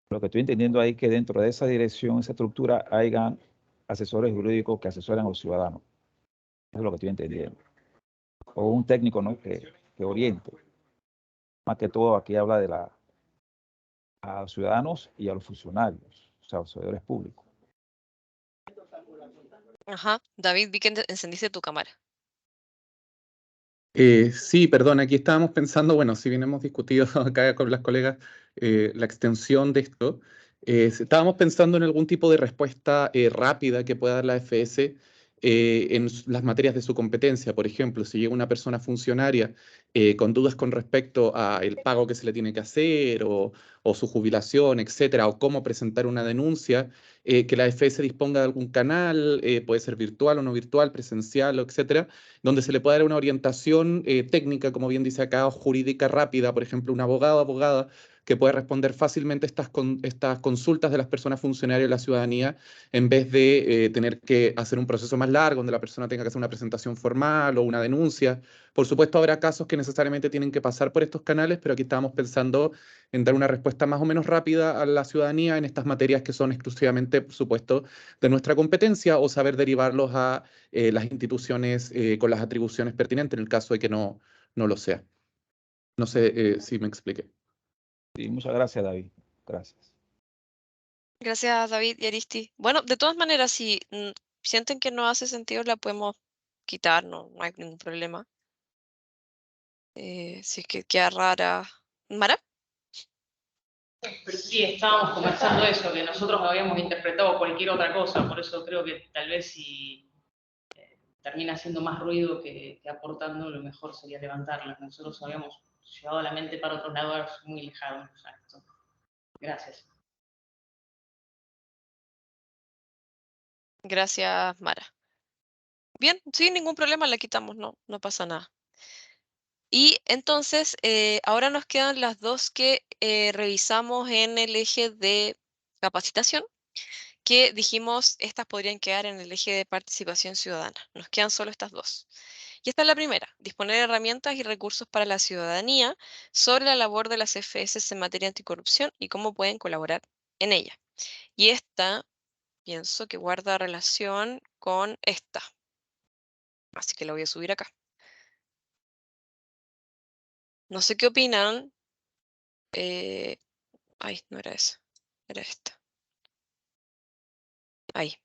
Lo que estoy entendiendo ahí que dentro de esa dirección, esa estructura, hayan asesores jurídicos que asesoran a los ciudadanos. Eso es lo que estoy entendiendo. O un técnico, ¿no? Que oriente. Más que todo aquí habla de a los ciudadanos y a los funcionarios, o sea, a los servidores públicos. Ajá, David, vi que encendiste tu cámara. Sí, perdón, aquí estábamos pensando, bueno, si bien hemos discutido acá con las colegas la extensión de esto, estábamos pensando en algún tipo de respuesta rápida que pueda dar la FS en las materias de su competencia. Por ejemplo, si llega una persona funcionaria con dudas con respecto al pago que se le tiene que hacer o su jubilación, etcétera, o cómo presentar una denuncia, que la FS disponga de algún canal, puede ser virtual o no virtual, presencial, etcétera, donde se le pueda dar una orientación técnica, como bien dice acá, o jurídica rápida, por ejemplo, un abogado o abogada que pueda responder fácilmente estas consultas de las personas funcionarias de la ciudadanía, en vez de tener que hacer un proceso más largo, donde la persona tenga que hacer una presentación formal o una denuncia. Por supuesto, habrá casos que necesariamente tienen que pasar por estos canales, pero aquí estábamos pensando en dar una respuesta más o menos rápida a la ciudadanía en estas materias que son exclusivamente, por supuesto, de nuestra competencia, o saber derivarlos a las instituciones con las atribuciones pertinentes en el caso de que no lo sea. No sé si me expliqué. Sí, muchas gracias, David. Gracias. Gracias, David y Aristi. Bueno, de todas maneras, si sienten que no hace sentido, la podemos quitar, no hay ningún problema. Si es que queda rara. ¿Mara? Pero sí, estábamos conversando eso, que nosotros habíamos interpretado cualquier otra cosa, por eso creo que tal vez si termina haciendo más ruido que aportando, lo mejor sería levantarla. Nosotros habíamos llevado la mente para otro lado muy lejano. Exacto. Gracias. Gracias, Mara. Bien, sin ningún problema la quitamos, no pasa nada. Y entonces, ahora nos quedan las dos que revisamos en el eje de capacitación, que dijimos estas podrían quedar en el eje de participación ciudadana. Nos quedan solo estas dos. Y esta es la primera, disponer herramientas y recursos para la ciudadanía sobre la labor de las FS en materia anticorrupción y cómo pueden colaborar en ella. Y esta, pienso que guarda relación con esta. Así que la voy a subir acá. No sé qué opinan. Ay, no era esa, era esta. Ahí.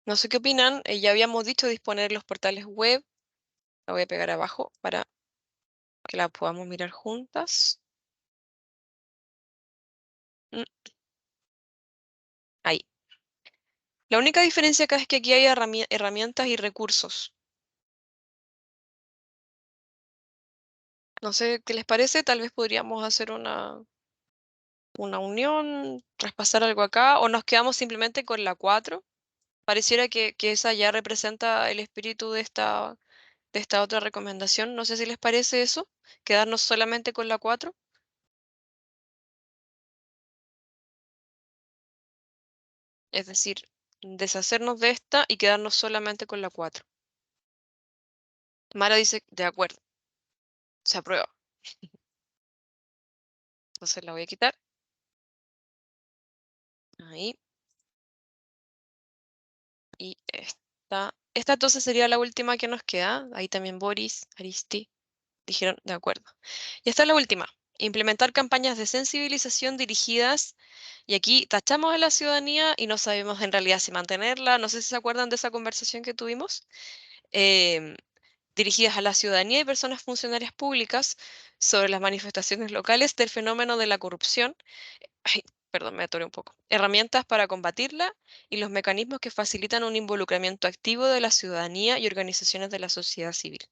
No sé qué opinan. Ya habíamos dicho disponer los portales web. La voy a pegar abajo para que la podamos mirar juntas. Ahí. La única diferencia acá es que aquí hay herramientas y recursos. No sé qué les parece. Tal vez podríamos hacer una unión, traspasar algo acá, o nos quedamos simplemente con la 4. Pareciera que esa ya representa el espíritu de esta otra recomendación. No sé si les parece eso, quedarnos solamente con la 4. Es decir, deshacernos de esta y quedarnos solamente con la 4. Mara dice, de acuerdo, se aprueba. Entonces la voy a quitar. Ahí. Y esta entonces sería la última que nos queda. Ahí también Boris, Aristi, dijeron, de acuerdo. Y esta es la última. Implementar campañas de sensibilización dirigidas, y aquí tachamos a la ciudadanía y no sabemos en realidad si mantenerla. No sé si se acuerdan de esa conversación que tuvimos. Dirigidas a la ciudadanía y personas funcionarias públicas sobre las manifestaciones locales del fenómeno de la corrupción. Ay, perdón, me atoré un poco. Herramientas para combatirla y los mecanismos que facilitan un involucramiento activo de la ciudadanía y organizaciones de la sociedad civil.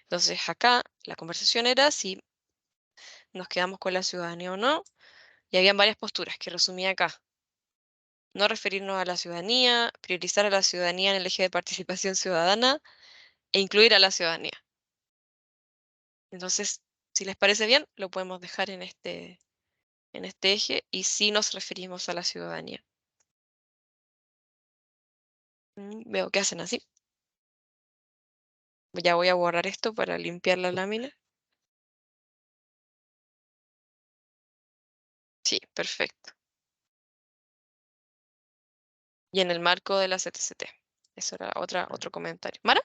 Entonces, acá la conversación era si nos quedamos con la ciudadanía o no, y habían varias posturas que resumía acá. No referirnos a la ciudadanía, priorizar a la ciudadanía en el eje de participación ciudadana e incluir a la ciudadanía. Entonces, si les parece bien, lo podemos dejar en este eje y sí nos referimos a la ciudadanía. Veo que hacen así. Ya voy a borrar esto para limpiar la lámina. Sí, perfecto. Y en el marco de la CTCT. Eso era otro comentario. ¿Mara?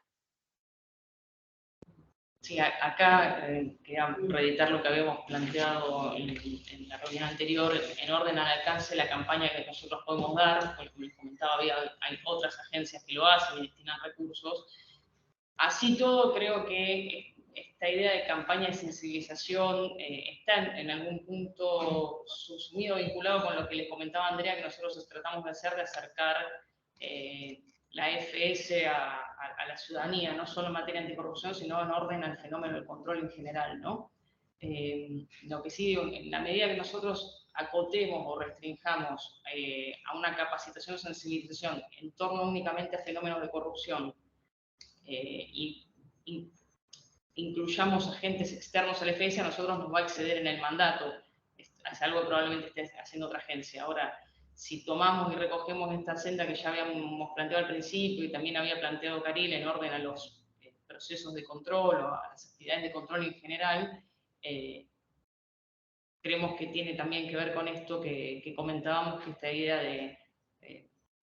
Sí, acá quería reeditar lo que habíamos planteado en la reunión anterior, en orden al alcance de la campaña que nosotros podemos dar, porque como les comentaba, hay otras agencias que lo hacen y destinan recursos. Así todo, creo que esta idea de campaña de sensibilización está en algún punto subsumido, vinculado con lo que les comentaba Andrea, que nosotros tratamos de hacer, de acercar la FS a la ciudadanía, no solo en materia anticorrupción, sino en orden al fenómeno del control en general, ¿no? Lo que sí digo, en la medida que nosotros acotemos o restringamos a una capacitación o sensibilización en torno únicamente a fenómenos de corrupción, y incluyamos agentes externos al FS, a nosotros nos va a exceder en el mandato. Es algo que probablemente esté haciendo otra agencia. Ahora, si tomamos y recogemos esta senda que ya habíamos planteado al principio y también había planteado Caril en orden a los procesos de control o a las actividades de control en general, creemos que tiene también que ver con esto que comentábamos, que esta idea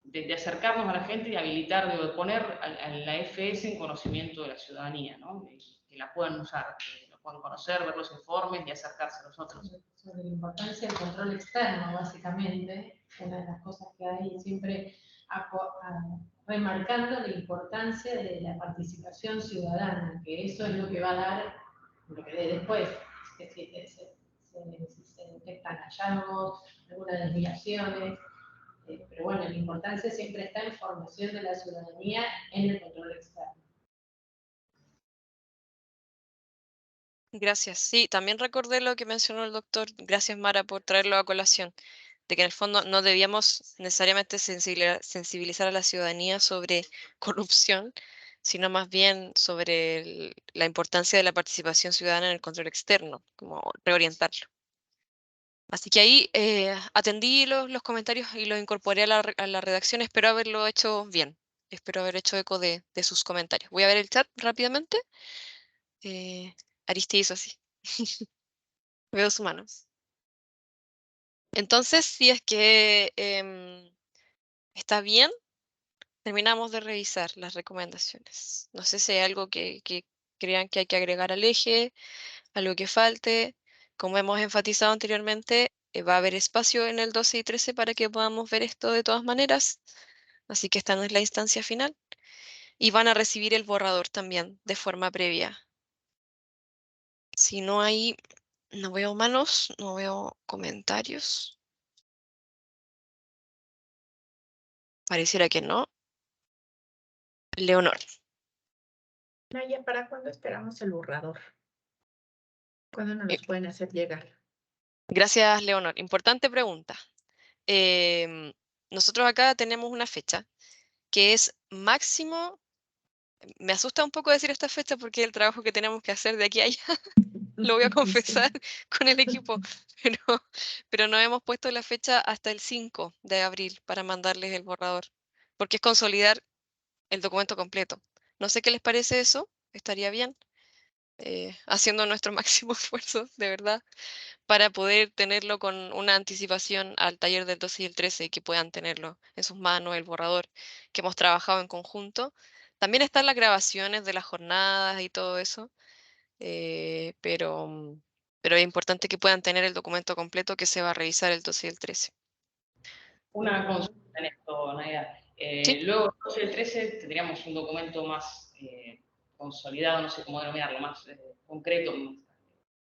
de acercarnos a la gente y habilitar, de poner a la FS en conocimiento de la ciudadanía, ¿no? Que la puedan usar, que la puedan conocer, ver los informes y acercarse a nosotros. Sobre la importancia del control externo, básicamente, una de las cosas que hay siempre remarcando la importancia de la participación ciudadana, que eso es lo que va a dar, lo que de después, que si se detectan hallazgos, algunas desviaciones, pero bueno, la importancia siempre está en formación de la ciudadanía en el control externo. Gracias. Sí, también recordé lo que mencionó el doctor. Gracias, Mara, por traerlo a colación. De que en el fondo no debíamos necesariamente sensibilizar a la ciudadanía sobre corrupción, sino más bien sobre la importancia de la participación ciudadana en el control externo, como reorientarlo. Así que ahí atendí los comentarios y los incorporé a la redacción. Espero haberlo hecho bien. Espero haber hecho eco de sus comentarios. Voy a ver el chat rápidamente. Aristi hizo así. Veo sus manos. Entonces, si es que está bien, terminamos de revisar las recomendaciones. No sé si hay algo que crean que hay que agregar al eje, algo que falte. Como hemos enfatizado anteriormente, va a haber espacio en el 12 y 13 para que podamos ver esto de todas maneras. Así que esta no es la instancia final. Y van a recibir el borrador también de forma previa. Si no hay, no veo manos, no veo comentarios. Pareciera que no. Leonor. Naya, ¿para cuándo esperamos el borrador? ¿Cuándo nos los pueden hacer llegar? Gracias, Leonor. Importante pregunta. Nosotros acá tenemos una fecha que es máximo. Me asusta un poco decir esta fecha porque es el trabajo que tenemos que hacer de aquí a allá. Lo voy a confesar con el equipo, pero no hemos puesto la fecha hasta el 5 de abril para mandarles el borrador, porque es consolidar el documento completo. No sé qué les parece eso, estaría bien, haciendo nuestro máximo esfuerzo, de verdad, para poder tenerlo con una anticipación al taller del 12 y el 13 y que puedan tenerlo en sus manos, el borrador que hemos trabajado en conjunto. También están las grabaciones de las jornadas y todo eso, pero es importante que puedan tener el documento completo que se va a revisar el 12 y el 13. Una consulta en esto, Nadia. Luego, el 12 y el 13, tendríamos un documento más consolidado, no sé cómo denominarlo, más concreto, más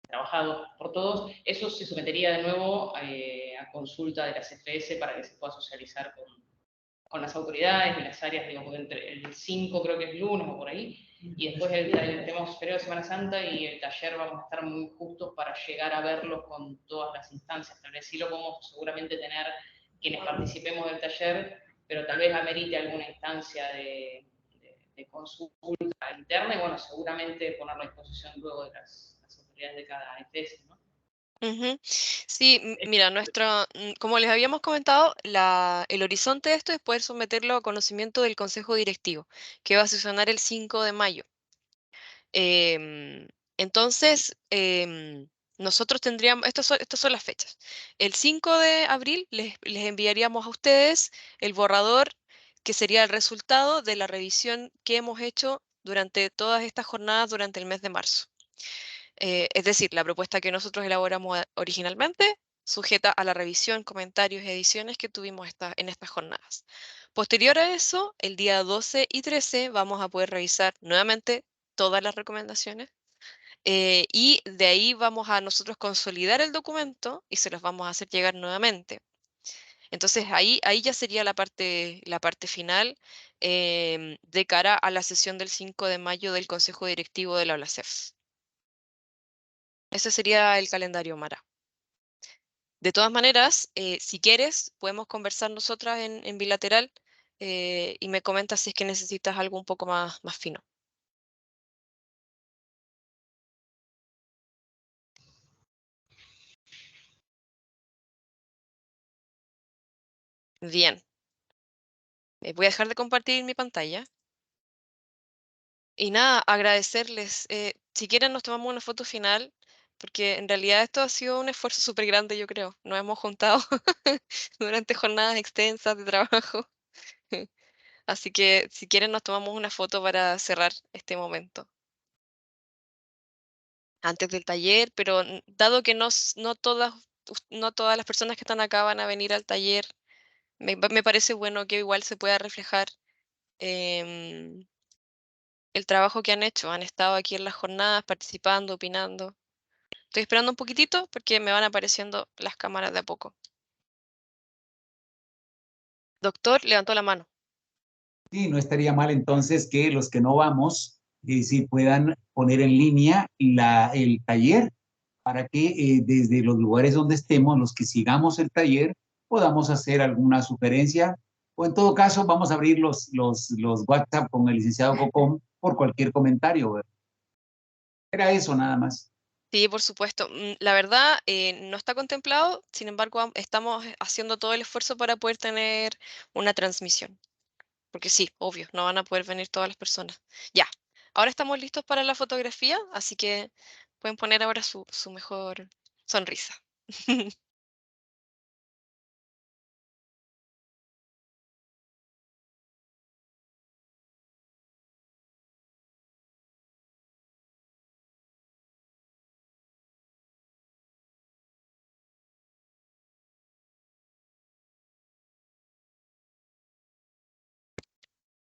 trabajado por todos. Eso se sometería de nuevo a consulta de las FS para que se pueda socializar con las autoridades y las áreas, digamos, entre el 5 creo que es lunes o por ahí, y después tenemos periodo de Semana Santa y el taller vamos a estar muy justos para llegar a verlo con todas las instancias. Tal vez sí lo podemos seguramente tener quienes participemos del taller, pero tal vez amerite alguna instancia de consulta interna y bueno, seguramente ponerlo a disposición luego de las autoridades de cada FS, ¿no? Ujú. Sí, mira, como les habíamos comentado, el horizonte de esto es poder someterlo a conocimiento del Consejo Directivo, que va a sesionar el 5 de mayo. Entonces, nosotros tendríamos, estas son las fechas. El 5 de abril les enviaríamos a ustedes el borrador, que sería el resultado de la revisión que hemos hecho durante todas estas jornadas durante el mes de marzo. Es decir, la propuesta que nosotros elaboramos originalmente, sujeta a la revisión, comentarios y ediciones que tuvimos en estas jornadas. Posterior a eso, el día 12 y 13 vamos a poder revisar nuevamente todas las recomendaciones, y de ahí vamos a nosotros consolidar el documento y se los vamos a hacer llegar nuevamente. Entonces ahí ya sería la parte final, de cara a la sesión del 5 de mayo del Consejo Directivo de la OLACEF. Ese sería el calendario, Mara. De todas maneras, si quieres, podemos conversar nosotras en bilateral, y me comentas si es que necesitas algo un poco más fino. Bien. Voy a dejar de compartir mi pantalla. Y nada, agradecerles. Si quieren nos tomamos una foto final, porque en realidad esto ha sido un esfuerzo súper grande, yo creo. Nos hemos juntado durante jornadas extensas de trabajo. Así que si quieren nos tomamos una foto para cerrar este momento. Antes del taller, pero dado que no todas las personas que están acá van a venir al taller, me parece bueno que igual se pueda reflejar em, el trabajo que han hecho. Han estado aquí en las jornadas participando, opinando. Estoy esperando un poquitito porque me van apareciendo las cámaras de a poco. Doctor, levantó la mano. Sí, no estaría mal entonces que los que no vamos, sí puedan poner en línea el taller para que desde los lugares donde estemos, los que sigamos el taller, podamos hacer alguna sugerencia, o en todo caso vamos a abrir los WhatsApp con el licenciado Cocón por cualquier comentario, ¿verdad? Era eso nada más. Sí, por supuesto. La verdad, no está contemplado, sin embargo, estamos haciendo todo el esfuerzo para poder tener una transmisión. Porque sí, obvio, no van a poder venir todas las personas. Ya, ahora estamos listos para la fotografía, así que pueden poner ahora su mejor sonrisa.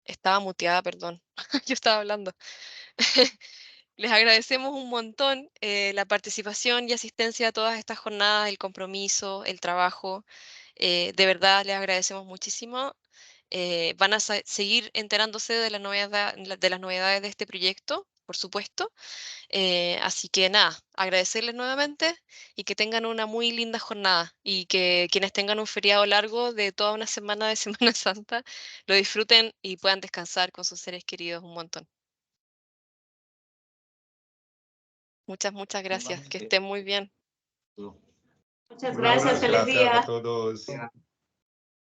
Estaba muteada, perdón. Yo estaba hablando. Les agradecemos un montón la participación y asistencia a todas estas jornadas, el compromiso, el trabajo. De verdad, les agradecemos muchísimo. Van a seguir enterándose de las novedades de este proyecto, por supuesto. Así que nada, agradecerles nuevamente y que tengan una muy linda jornada, y que quienes tengan un feriado largo de toda una semana de Semana Santa lo disfruten y puedan descansar con sus seres queridos un montón. Muchas gracias. Que estén muy bien. Muchas gracias, feliz día. a todos.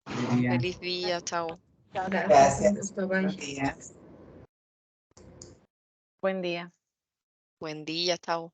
Feliz día, chao. Gracias. Buenos días. Buen día. Buen día, chao.